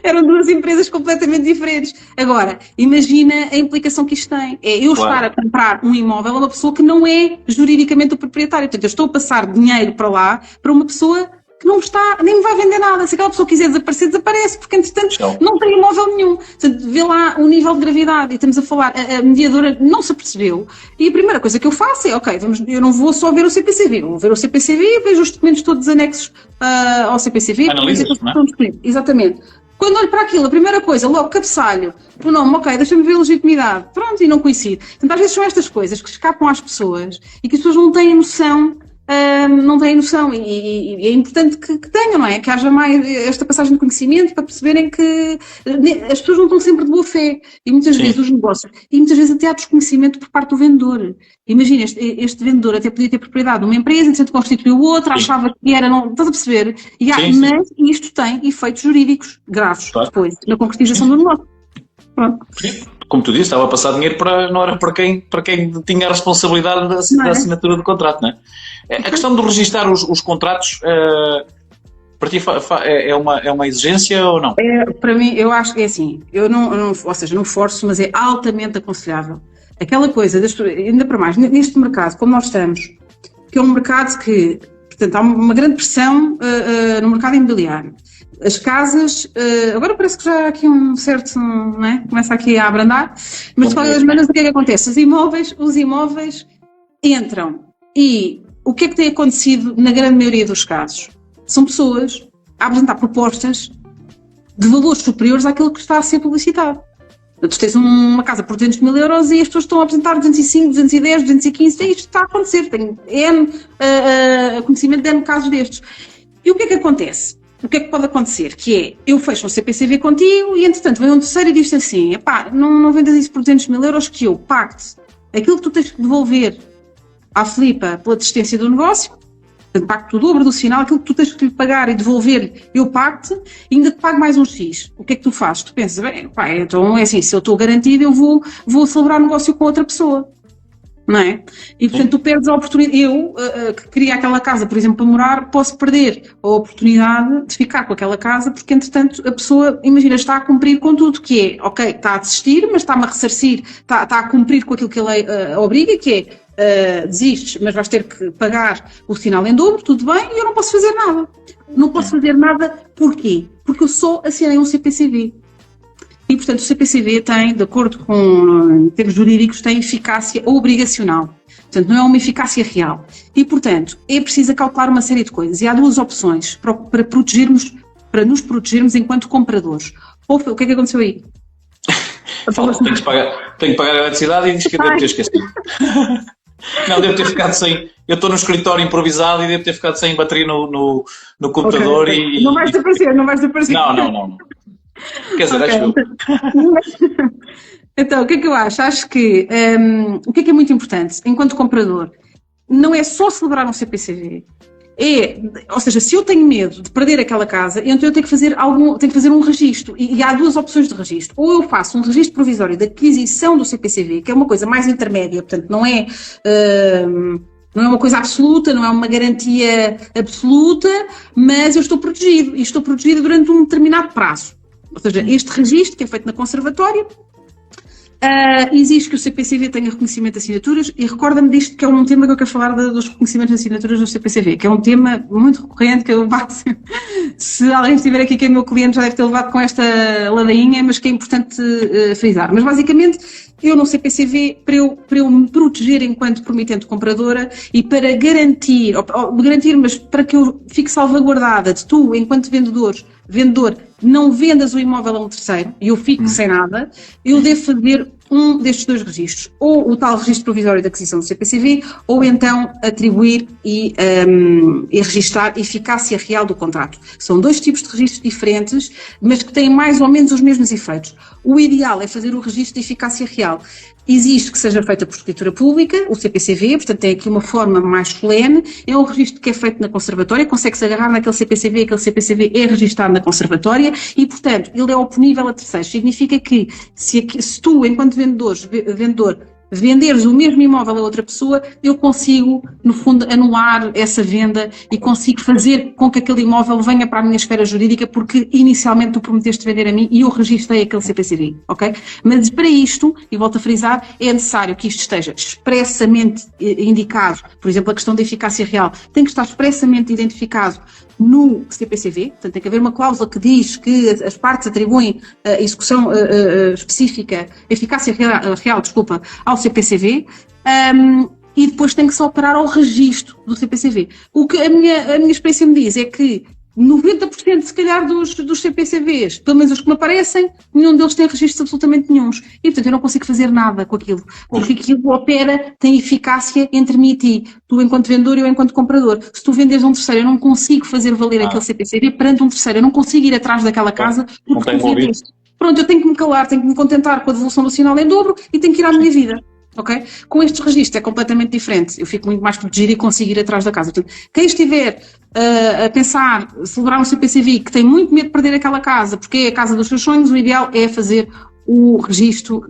Eram duas empresas completamente diferentes. Agora, imagina a implicação que isto tem. É eu estar a comprar um imóvel a uma pessoa que não é juridicamente o proprietário. Portanto, eu estou a passar dinheiro para lá para uma pessoa que não está, nem me vai vender nada. Se aquela pessoa quiser desaparecer, desaparece, porque entretanto não tem imóvel nenhum. Portanto, vê lá o nível de gravidade. E estamos a falar, a mediadora não se apercebeu. E a primeira coisa que eu faço é, ok, eu não vou só ver o CPCV, vou ver o CPCV e vejo os documentos todos anexos ao CPCV. Analisas, não é? Exatamente. Quando olho para aquilo, a primeira coisa, logo cabeçalho, o nome, ok, deixa-me ver a legitimidade, pronto, e não coincide. Portanto, às vezes são estas coisas que escapam às pessoas e que as pessoas não têm noção, e é importante que tenham, não é? Que haja mais esta passagem de conhecimento para perceberem que as pessoas não estão sempre de boa fé, e muitas vezes os negócios, e muitas vezes até há desconhecimento por parte do vendedor. Imagina, este vendedor até podia ter propriedade de uma empresa, entretanto constituiu outra, achava que era, não, estás a perceber? Mas isto tem efeitos jurídicos graves depois, na concretização do negócio. Pronto. Como tu disse, estava a passar dinheiro não era para quem tinha a responsabilidade da assinatura do contrato, não é? A questão de registar os contratos, para ti é uma exigência ou não? Para mim, eu acho que é assim, ou seja, não forço, mas é altamente aconselhável. Aquela coisa, ainda para mais, neste mercado, como nós estamos, que é um mercado que, portanto, há uma grande pressão no mercado imobiliário. As casas, agora parece que já há aqui um certo, não é? Começa aqui a abrandar, mas de qualquer das maneiras o que é que acontece? Os imóveis entram e o que é que tem acontecido na grande maioria dos casos? São pessoas a apresentar propostas de valores superiores àquilo que está a ser publicitado. Tu tens uma casa por 200 mil euros e as pessoas estão a apresentar 205, 210, 215, e isto está a acontecer, tenho conhecimento de N casos destes. E o que é que acontece? O que é que pode acontecer? Que é, eu fecho um CPCV contigo e, entretanto, vem um terceiro e diz assim, epá, não vendas isso por 200 mil euros que eu pacte aquilo que tu tens que devolver à Filipa pela desistência do negócio, portanto, pacto o dobro do sinal, aquilo que tu tens que lhe pagar e devolver, eu pacto, e ainda te pago mais um X. O que é que tu fazes? Tu pensas, bem, pá, então é assim, se eu estou garantido, eu vou celebrar negócio com outra pessoa. Não é? E, portanto, tu perdes a oportunidade. Eu, que queria aquela casa, por exemplo, para morar, posso perder a oportunidade de ficar com aquela casa, porque, entretanto, a pessoa, imagina, está a cumprir com tudo, que é, ok, está a desistir, mas está-me a ressarcir, está a cumprir com aquilo que a lei obriga, que é, desistes, mas vais ter que pagar o sinal em dobro, tudo bem, e eu não posso fazer nada. Não posso fazer nada, porquê? Porque eu só assinei um CPCV. E, portanto, o CPCV tem, de acordo com em termos jurídicos, tem eficácia obrigacional. Portanto, não é uma eficácia real. E, portanto, é preciso acautelar uma série de coisas. E há duas opções para nos protegermos enquanto compradores. O que é que aconteceu aí? Tenho que pagar a eletricidade e diz que devo ter esquecido. Não, devo ter ficado sem. Eu estou no escritório improvisado e devo ter ficado sem bateria no computador. Okay. Não vais desaparecer. Não. Quer dizer, acho eu. Então, o que é que eu acho? Acho que o que é muito importante, enquanto comprador, não é só celebrar um CPCV. Ou seja, se eu tenho medo de perder aquela casa, então eu tenho que fazer um registro. E há duas opções de registro. Ou eu faço um registro provisório de aquisição do CPCV, que é uma coisa mais intermédia, portanto, não é uma coisa absoluta, não é uma garantia absoluta, mas eu estou protegido. E estou protegido durante um determinado prazo. Ou seja, este registro que é feito na conservatória Exige que o CPCV tenha reconhecimento de assinaturas e recorda-me disto que é um tema que eu quero falar dos reconhecimentos de assinaturas do CPCV, que é um tema muito recorrente que eu levo. Se alguém estiver aqui que é meu cliente já deve ter levado com esta ladainha, mas que é importante frisar. Mas basicamente eu no CPCV, para eu me proteger enquanto promitente compradora e para garantir, mas para que eu fique salvaguardada de tu, enquanto vendedor, não vendas o imóvel a um terceiro e eu fico sem nada, eu devo fazer um destes dois registros, ou o tal registro provisório de aquisição do CPCV, ou então atribuir e registar eficácia real do contrato. São dois tipos de registros diferentes, mas que têm mais ou menos os mesmos efeitos. O ideal é fazer o registro de eficácia real. Exige que seja feita por escritura pública, o CPCV, portanto tem aqui uma forma mais solene, é um registro que é feito na conservatória, consegue-se agarrar naquele CPCV, aquele CPCV é registado na conservatória e, portanto, ele é oponível a terceiros. Significa que se tu, enquanto vendedor, venderes o mesmo imóvel a outra pessoa, eu consigo, no fundo, anular essa venda e consigo fazer com que aquele imóvel venha para a minha esfera jurídica porque inicialmente tu prometeste vender a mim e eu registrei aquele CPCV, ok? Mas para isto, e volto a frisar, é necessário que isto esteja expressamente indicado, por exemplo, a questão da eficácia real, tem que estar expressamente identificado no CPCV, portanto tem que haver uma cláusula que diz que as partes atribuem a execução específica, eficácia real, ao CPCV, e depois tem que se operar ao registro do CPCV. O que a minha experiência me diz é que 90% se calhar dos CPCVs, pelo menos os que me aparecem, nenhum deles tem registros absolutamente nenhuns. E portanto eu não consigo fazer nada com aquilo. Porque aquilo opera, tem eficácia entre mim e ti. Tu enquanto vendedor e eu enquanto comprador. Se tu vendes a um terceiro, eu não consigo fazer valer aquele CPCV perante um terceiro. Eu não consigo ir atrás daquela casa porque tu vendeste. Pronto, eu tenho que me calar, tenho que me contentar com a devolução do sinal em dobro e tenho que ir à minha vida. Okay? Com estes registros é completamente diferente. Eu fico muito mais protegida e consigo ir atrás da casa. Portanto, quem estiver a pensar, celebrar um CPCV, que tem muito medo de perder aquela casa, porque é a casa dos seus sonhos, o ideal é fazer o registro,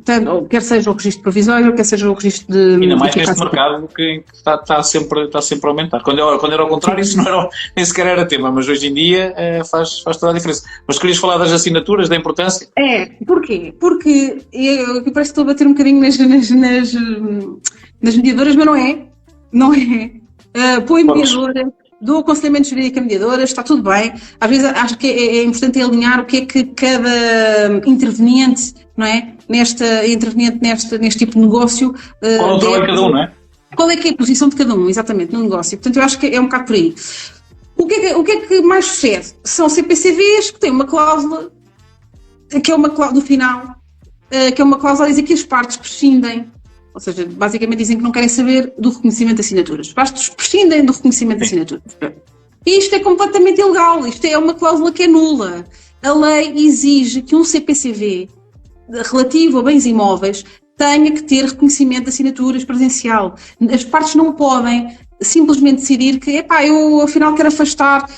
quer seja o registro provisório, quer seja o registro de... Ainda mais neste mercado que está sempre a aumentar. Quando era ao contrário, isso não era, nem sequer era tema, mas hoje em dia faz toda a diferença. Mas querias falar das assinaturas, da importância? Porquê? Porque eu parece que estou a bater um bocadinho nas mediadoras, mas não é. Põe mediadora, dou aconselhamento jurídico a mediadoras, está tudo bem. Às vezes acho que é importante alinhar o que é que cada interveniente, não é? Neste tipo de negócio. Qual é o trabalho de cada um, não é? Qual é que é a posição de cada um, exatamente, no negócio. Portanto, eu acho que é um bocado por aí. O que é que mais sucede? São CPCVs que têm uma cláusula, que é uma cláusula do final, que é uma cláusula a dizer que as partes prescindem. Ou seja, basicamente dizem que não querem saber do reconhecimento de assinaturas. As partes prescindem do reconhecimento de assinaturas. E isto é completamente ilegal. Isto é uma cláusula que é nula. A lei exige que um CPCV relativo a bens imóveis tenha que ter reconhecimento de assinaturas presencial. As partes não podem simplesmente decidir que, eu afinal quero afastar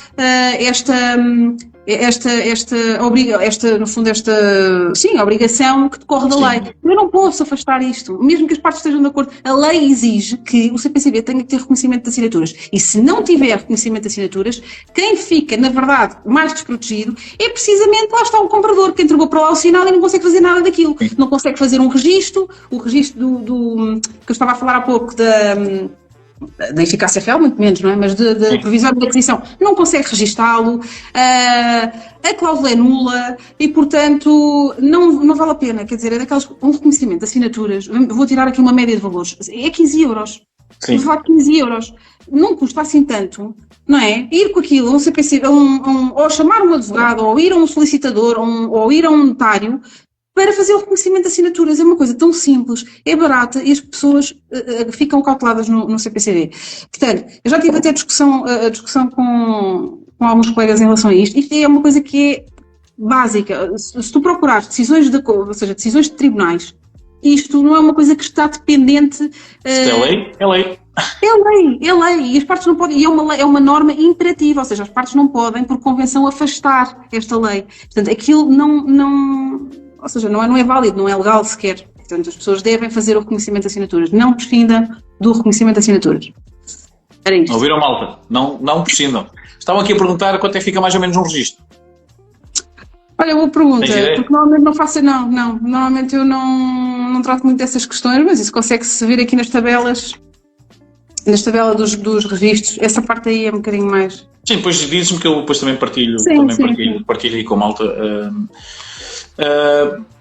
a obrigação que decorre da lei. Eu não posso afastar isto, mesmo que as partes estejam de acordo. A lei exige que o CPCV tenha que ter reconhecimento de assinaturas. E se não tiver reconhecimento de assinaturas, quem fica, na verdade, mais desprotegido é precisamente, lá está o comprador, que entregou para lá o sinal e não consegue fazer nada daquilo. Não consegue fazer um registro, o registro que eu estava a falar há pouco da eficácia real, muito menos, não é? Mas de provisório de aquisição, não consegue registá-lo, a cláusula é nula e, portanto, não vale a pena. Quer dizer, é daqueles, um reconhecimento de assinaturas, vou tirar aqui uma média de valores, é 15 euros. Vou falar de 15 euros. Não custa assim tanto, não é? Ir com aquilo, um CPC, ou chamar um advogado, ou ir a um solicitador, ou ir a um notário, para fazer o reconhecimento de assinaturas. É uma coisa tão simples, é barata e as pessoas ficam cauteladas no CPCV. Portanto, eu já tive até a discussão com alguns colegas em relação a isto. Isto é uma coisa que é básica. Se tu procurares decisões decisões de tribunais, isto não é uma coisa que está dependente... é lei? É lei. É lei. E as partes não podem... E é uma norma imperativa, ou seja, as partes não podem, por convenção, afastar esta lei. Portanto, aquilo não ou seja, não é válido, não é legal sequer. Portanto, as pessoas devem fazer o reconhecimento de assinaturas. Não prescindam do reconhecimento de assinaturas. Era isto. Ouviram, malta? Não prescindam. Estavam aqui a perguntar quanto é que fica mais ou menos um registro. Olha, boa pergunta, porque normalmente não faço, não, normalmente eu não não trato muito dessas questões, mas isso consegue-se ver aqui nas tabelas, dos registros. Essa parte aí é um bocadinho mais... Sim, depois dizes-me que eu depois também partilho partilho aí com a malta.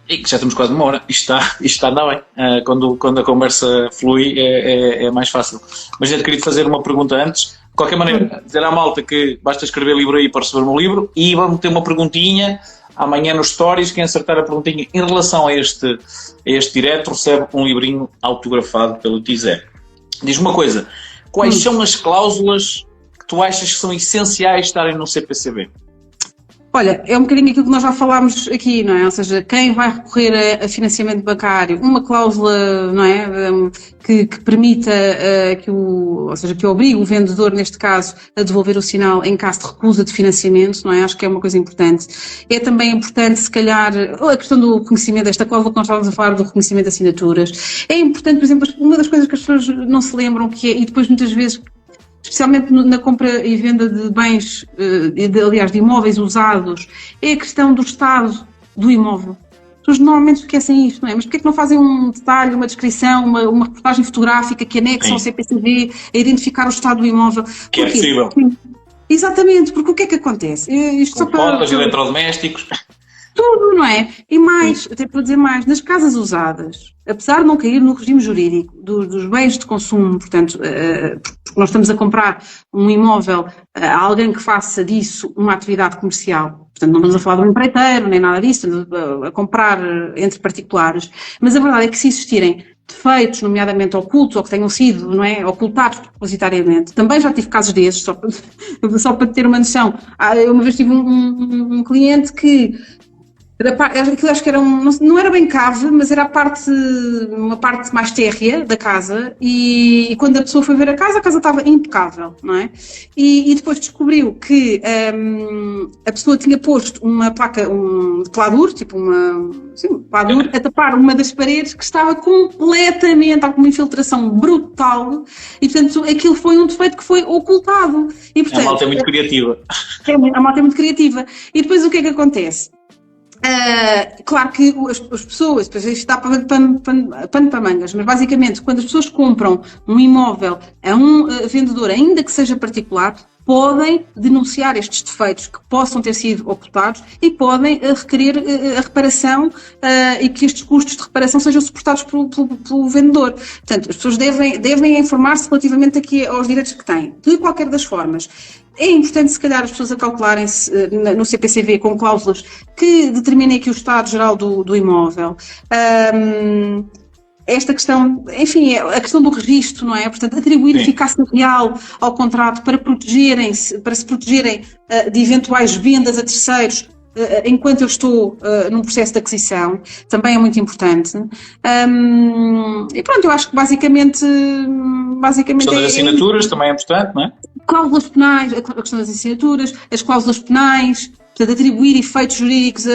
E que já estamos quase 1 hora. Isto está a andar bem. Quando a conversa flui é mais fácil. Mas eu queria fazer uma pergunta antes. De qualquer maneira, dizer à malta que basta escrever livro aí para receber o meu livro, e vamos ter uma perguntinha amanhã nos stories. Quem acertar a perguntinha em relação a este direto recebe um livrinho autografado pelo Tizé. Diz-me uma coisa, quais são as cláusulas que tu achas que são essenciais estarem no CPCV? Olha, é um bocadinho aquilo que nós já falámos aqui, não é? Ou seja, quem vai recorrer a financiamento bancário, uma cláusula, não é? Que permita que obrigue o vendedor, neste caso, a devolver o sinal em caso de recusa de financiamento, não é? Acho que é uma coisa importante. É também importante, se calhar, a questão do reconhecimento, desta cláusula que nós estávamos a falar do reconhecimento de assinaturas. É importante, por exemplo, uma das coisas que as pessoas não se lembram, que é, e depois muitas vezes, especialmente na compra e venda de bens, aliás, de imóveis usados, é a questão do estado do imóvel. As pessoas normalmente esquecem isto, não é? Mas porquê é que não fazem um detalhe, uma descrição, uma reportagem fotográfica que anexa ao CPCV a identificar o estado do imóvel? Que é possível. Exatamente, porque o que é que acontece? Com portas, eletrodomésticos... Tudo, não é? E mais, até para dizer mais, nas casas usadas, apesar de não cair no regime jurídico dos bens de consumo, portanto, porque nós estamos a comprar um imóvel a alguém que faça disso uma atividade comercial, portanto não estamos a falar de um empreiteiro, nem nada disso, estamos a comprar entre particulares, mas a verdade é que se existirem defeitos, nomeadamente ocultos, ou que tenham sido, não é, ocultados propositariamente. Também já tive casos desses, só para ter uma noção. Eu uma vez tive um cliente que aquilo acho que era não era bem cave, mas era uma parte mais térrea da casa, e quando a pessoa foi ver a casa estava impecável, não é? E depois descobriu que a pessoa tinha posto uma placa, um pladur, tipo um pladur, a tapar uma das paredes que estava com uma infiltração brutal, e portanto aquilo foi um defeito que foi ocultado. E, portanto, a malta é muito criativa. A malta é muito criativa. E depois o que é que acontece? Claro que as pessoas, depois isto dá pano para mangas, mas basicamente quando as pessoas compram um imóvel a um vendedor, ainda que seja particular, podem denunciar estes defeitos que possam ter sido ocultados e podem requerer a reparação e que estes custos de reparação sejam suportados pelo vendedor. Portanto, as pessoas devem informar-se relativamente aqui aos direitos que têm. De qualquer das formas, é importante, se calhar, as pessoas acautelarem-se no CPCV com cláusulas que determinem aqui o estado geral do imóvel. Esta questão, enfim, a questão do registro, não é? Portanto, atribuir eficácia real ao contrato para se protegerem de eventuais vendas a terceiros enquanto eu estou num processo de aquisição, também é muito importante. E pronto, eu acho que basicamente a questão das assinaturas também é importante, não é? Cláusulas penais, a questão das assinaturas, as cláusulas penais, portanto, atribuir efeitos jurídicos,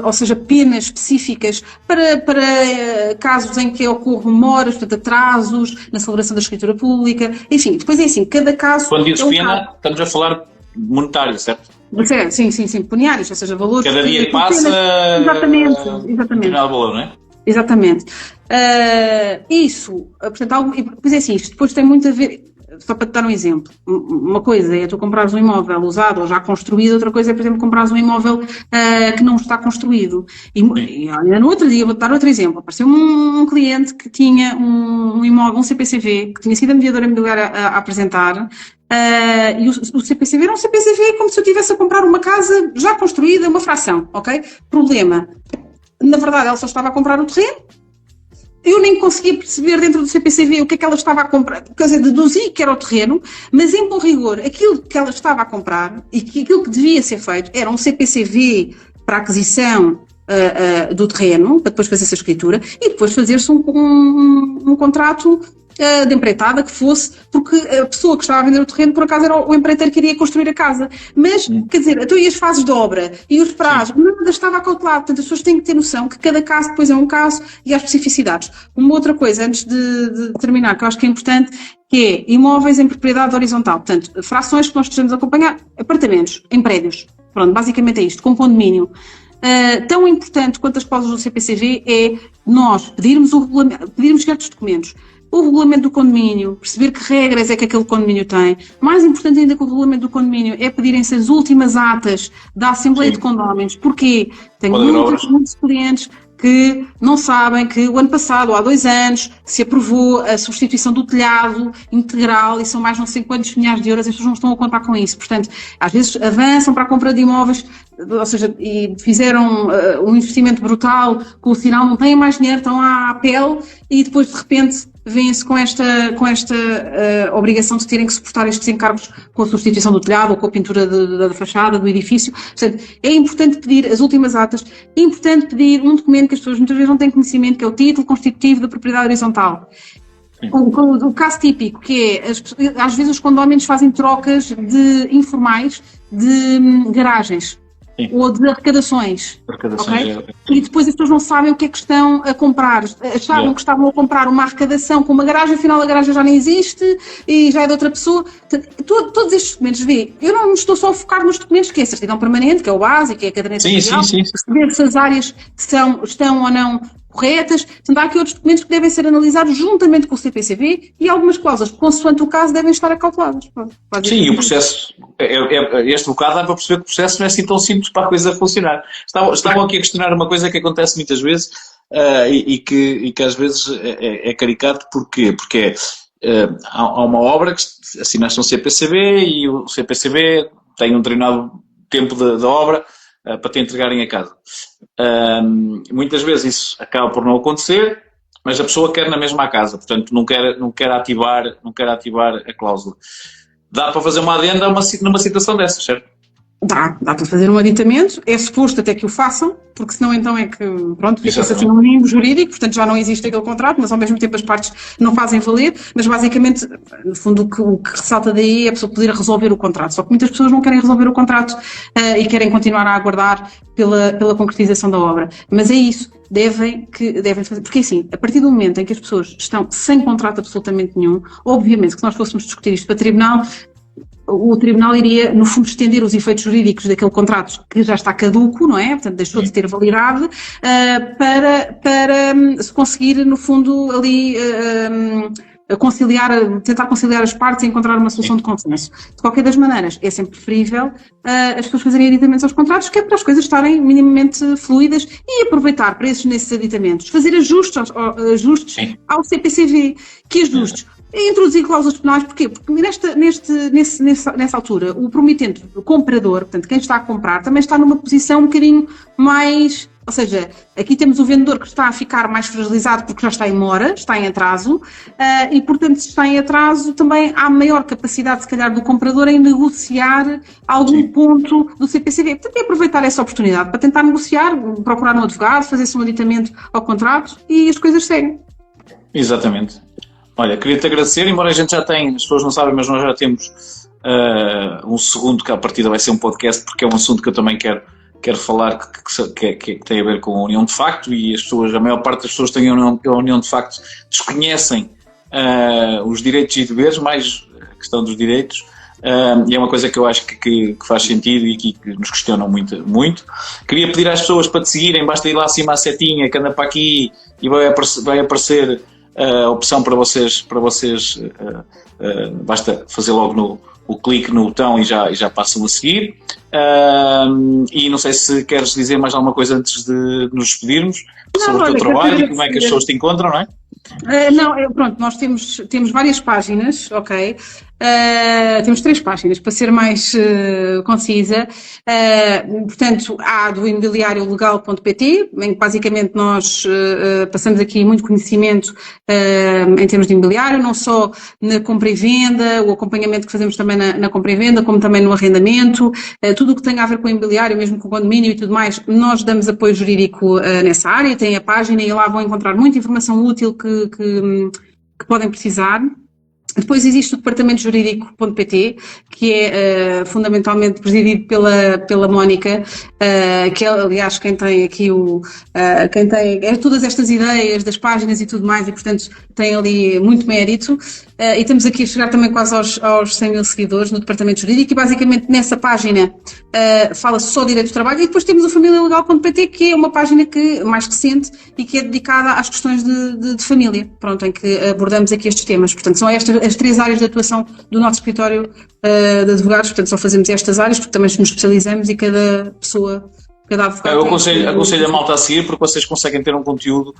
ou seja, penas específicas para casos em que ocorram moras, portanto, atrasos na celebração da escritura pública, enfim, depois é assim, cada caso... Quando dizes pena, estamos a falar monetário, certo? Sim, pecuniários, ou seja, valores... Cada dia que passa... Exatamente. Valor, não é? Exatamente. Isso, portanto, depois é assim, isto depois tem muito a ver... Só para te dar um exemplo, uma coisa é tu comprares um imóvel usado ou já construído, outra coisa é, por exemplo, comprares um imóvel que não está construído. E olha, no outro dia, vou-te dar outro exemplo, apareceu um cliente que tinha um imóvel, um CPCV, que tinha sido a mediadora imobiliária a apresentar, e o CPCV era um CPCV como se eu estivesse a comprar uma casa já construída, uma fração, ok? Problema, na verdade ela só estava a comprar o terreno. Eu nem conseguia perceber dentro do CPCV o que é que ela estava a comprar, quer dizer, deduzi que era o terreno, mas em bom rigor, aquilo que ela estava a comprar e aquilo que devia ser feito era um CPCV para a aquisição do terreno, para depois fazer essa escritura e depois fazer-se um contrato de empreitada que fosse, porque a pessoa que estava a vender o terreno, por acaso, era o empreiteiro que iria construir a casa. Mas, quer dizer, então e as fases de obra e os prazos, nada estava acautelado. Portanto, as pessoas têm que ter noção que cada caso depois é um caso e há especificidades. Uma outra coisa, antes de terminar, que eu acho que é importante, que é imóveis em propriedade horizontal. Portanto, frações que nós estejamos a acompanhar, apartamentos, em prédios. Pronto, basicamente é isto, com condomínio. tão importante quanto as cláusulas do CPCV é nós pedirmos certos documentos. O regulamento do condomínio, perceber que regras é que aquele condomínio tem. Mais importante ainda que o regulamento do condomínio é pedirem-se as últimas atas da Assembleia de Condóminos. Porquê? Tenho muitos clientes que não sabem que o ano passado, ou há 2 anos, se aprovou a substituição do telhado integral e são mais não sei quantos milhares de euros, as pessoas não estão a contar com isso. Portanto, às vezes avançam para a compra de imóveis, ou seja, e fizeram um investimento brutal, com o sinal não têm mais dinheiro, estão à pele e depois de repente vêm-se com esta obrigação de terem que suportar estes encargos com a substituição do telhado ou com a pintura da fachada do edifício. Portanto, é importante pedir as últimas atas, é importante pedir um documento que as pessoas muitas vezes não têm conhecimento, que é o título constitutivo da propriedade horizontal. O caso típico, que é, às vezes os condóminos fazem trocas informais de garagens. Sim. Ou de arrecadações. Okay? E depois as pessoas não sabem o que é que estão a comprar. Achavam que estavam a comprar uma arrecadação com uma garagem, afinal a garagem já nem existe e já é de outra pessoa. Todos estes documentos, eu não estou só a focar nos documentos, que é a certidão permanente, que é o básico, que é a caderneta social, ver se as áreas estão ou não corretas. Portanto, há aqui outros documentos que devem ser analisados juntamente com o CPCV e algumas clausas, consoante o caso, devem estar acauteladas. Sim, e o processo, este bocado dá para perceber que o processo não é assim tão simples para a coisa funcionar. Estavam aqui a questionar uma coisa que acontece muitas vezes e que às vezes é caricato. Porquê? Porque há uma obra que assinaste um CPCV e o CPCV tem um determinado tempo da obra para te entregarem a casa. Muitas vezes isso acaba por não acontecer, mas a pessoa quer na mesma casa, portanto não quer ativar a cláusula. Dá para fazer uma adenda numa situação dessas, certo? Dá para fazer um aditamento, é suposto até que o façam, porque senão então é que, pronto, fica-se assim um limbo jurídico, portanto já não existe aquele contrato, mas ao mesmo tempo as partes não fazem valer, mas basicamente, no fundo, o que ressalta daí é a pessoa poder resolver o contrato, só que muitas pessoas não querem resolver o contrato e querem continuar a aguardar pela concretização da obra, mas é isso, devem fazer, porque assim, a partir do momento em que as pessoas estão sem contrato absolutamente nenhum, obviamente que se nós fôssemos discutir isto para tribunal, o tribunal iria, no fundo, estender os efeitos jurídicos daquele contrato que já está caduco, não é? Portanto, deixou de ter validade, para se conseguir, no fundo, ali tentar conciliar as partes e encontrar uma solução de consenso. De qualquer das maneiras, é sempre preferível as pessoas fazerem aditamentos aos contratos, que é para as coisas estarem minimamente fluídas e aproveitar para nesses aditamentos, fazer ajustes ao CPCV. Que ajustes? Introduzir cláusulas penais, porquê? Porque nessa altura o promitente, o comprador, portanto quem está a comprar, também está numa posição um bocadinho mais, ou seja, aqui temos o vendedor que está a ficar mais fragilizado porque já está em mora, está em atraso, e portanto se está em atraso também há maior capacidade se calhar do comprador em negociar algum ponto do CPCV. Portanto é aproveitar essa oportunidade para tentar negociar, procurar um advogado, fazer-se um aditamento ao contrato e as coisas seguem. Exatamente. Olha, queria-te agradecer, embora a gente já tenha, as pessoas não sabem, mas nós já temos um segundo, que à partida vai ser um podcast, porque é um assunto que eu também quero falar, que tem a ver com a união de facto, e a maior parte das pessoas que têm a união de facto desconhecem os direitos e deveres, mais a questão dos direitos, e é uma coisa que eu acho que faz sentido e que nos questionam muito. Queria pedir às pessoas para te seguirem, basta ir lá acima à setinha, que anda para aqui e vai aparecer a opção para vocês basta fazer logo o clique no botão e já passam a seguir. E não sei se queres dizer mais alguma coisa antes de nos despedirmos sobre o teu trabalho e como é que as pessoas te encontram, não é? Pronto, nós temos várias páginas, ok? Temos 3 páginas, para ser mais concisa. Portanto, há do imobiliariolegal.pt, em que basicamente nós passamos aqui muito conhecimento em termos de imobiliário, não só na compra e venda, o acompanhamento que fazemos também na compra e venda, como também no arrendamento, tudo o que tem a ver com o imobiliário, mesmo com o condomínio e tudo mais, nós damos apoio jurídico nessa área, tem a página e lá vão encontrar muita informação útil que podem precisar. Depois existe o departamento jurídico.pt, que é fundamentalmente presidido pela Mónica, que é, aliás, quem tem aqui todas estas ideias das páginas e tudo mais, e portanto tem ali muito mérito. e estamos aqui a chegar também quase aos 100 mil seguidores no Departamento Jurídico, e basicamente nessa página fala só direito do trabalho, e depois temos o familialegal.pt, que é uma página mais recente e que é dedicada às questões de família, pronto, em que abordamos aqui estes temas. Portanto, são estas as 3 áreas de atuação do nosso escritório de advogados, portanto só fazemos estas áreas porque também nos especializamos, e cada advogado... Eu aconselho a malta a seguir, porque vocês conseguem ter um conteúdo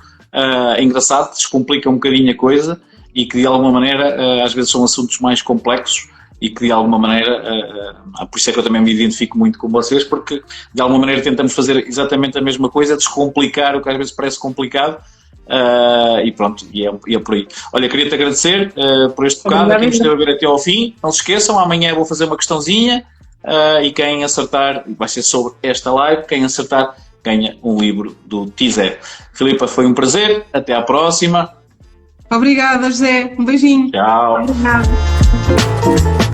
engraçado, descomplica um bocadinho a coisa, e que de alguma maneira às vezes são assuntos mais complexos, e que de alguma maneira, por isso é que eu também me identifico muito com vocês, porque de alguma maneira tentamos fazer exatamente a mesma coisa, descomplicar o que às vezes parece complicado, e pronto, e é por aí. Olha, queria-te agradecer por este bocado, a quem esteve a ver até ao fim. Não se esqueçam, amanhã vou fazer uma questãozinha, e quem acertar, vai ser sobre esta live, quem acertar ganha um livro do T0. Filipa, foi um prazer, até à próxima. Obrigada, José, um beijinho. Tchau. Obrigada.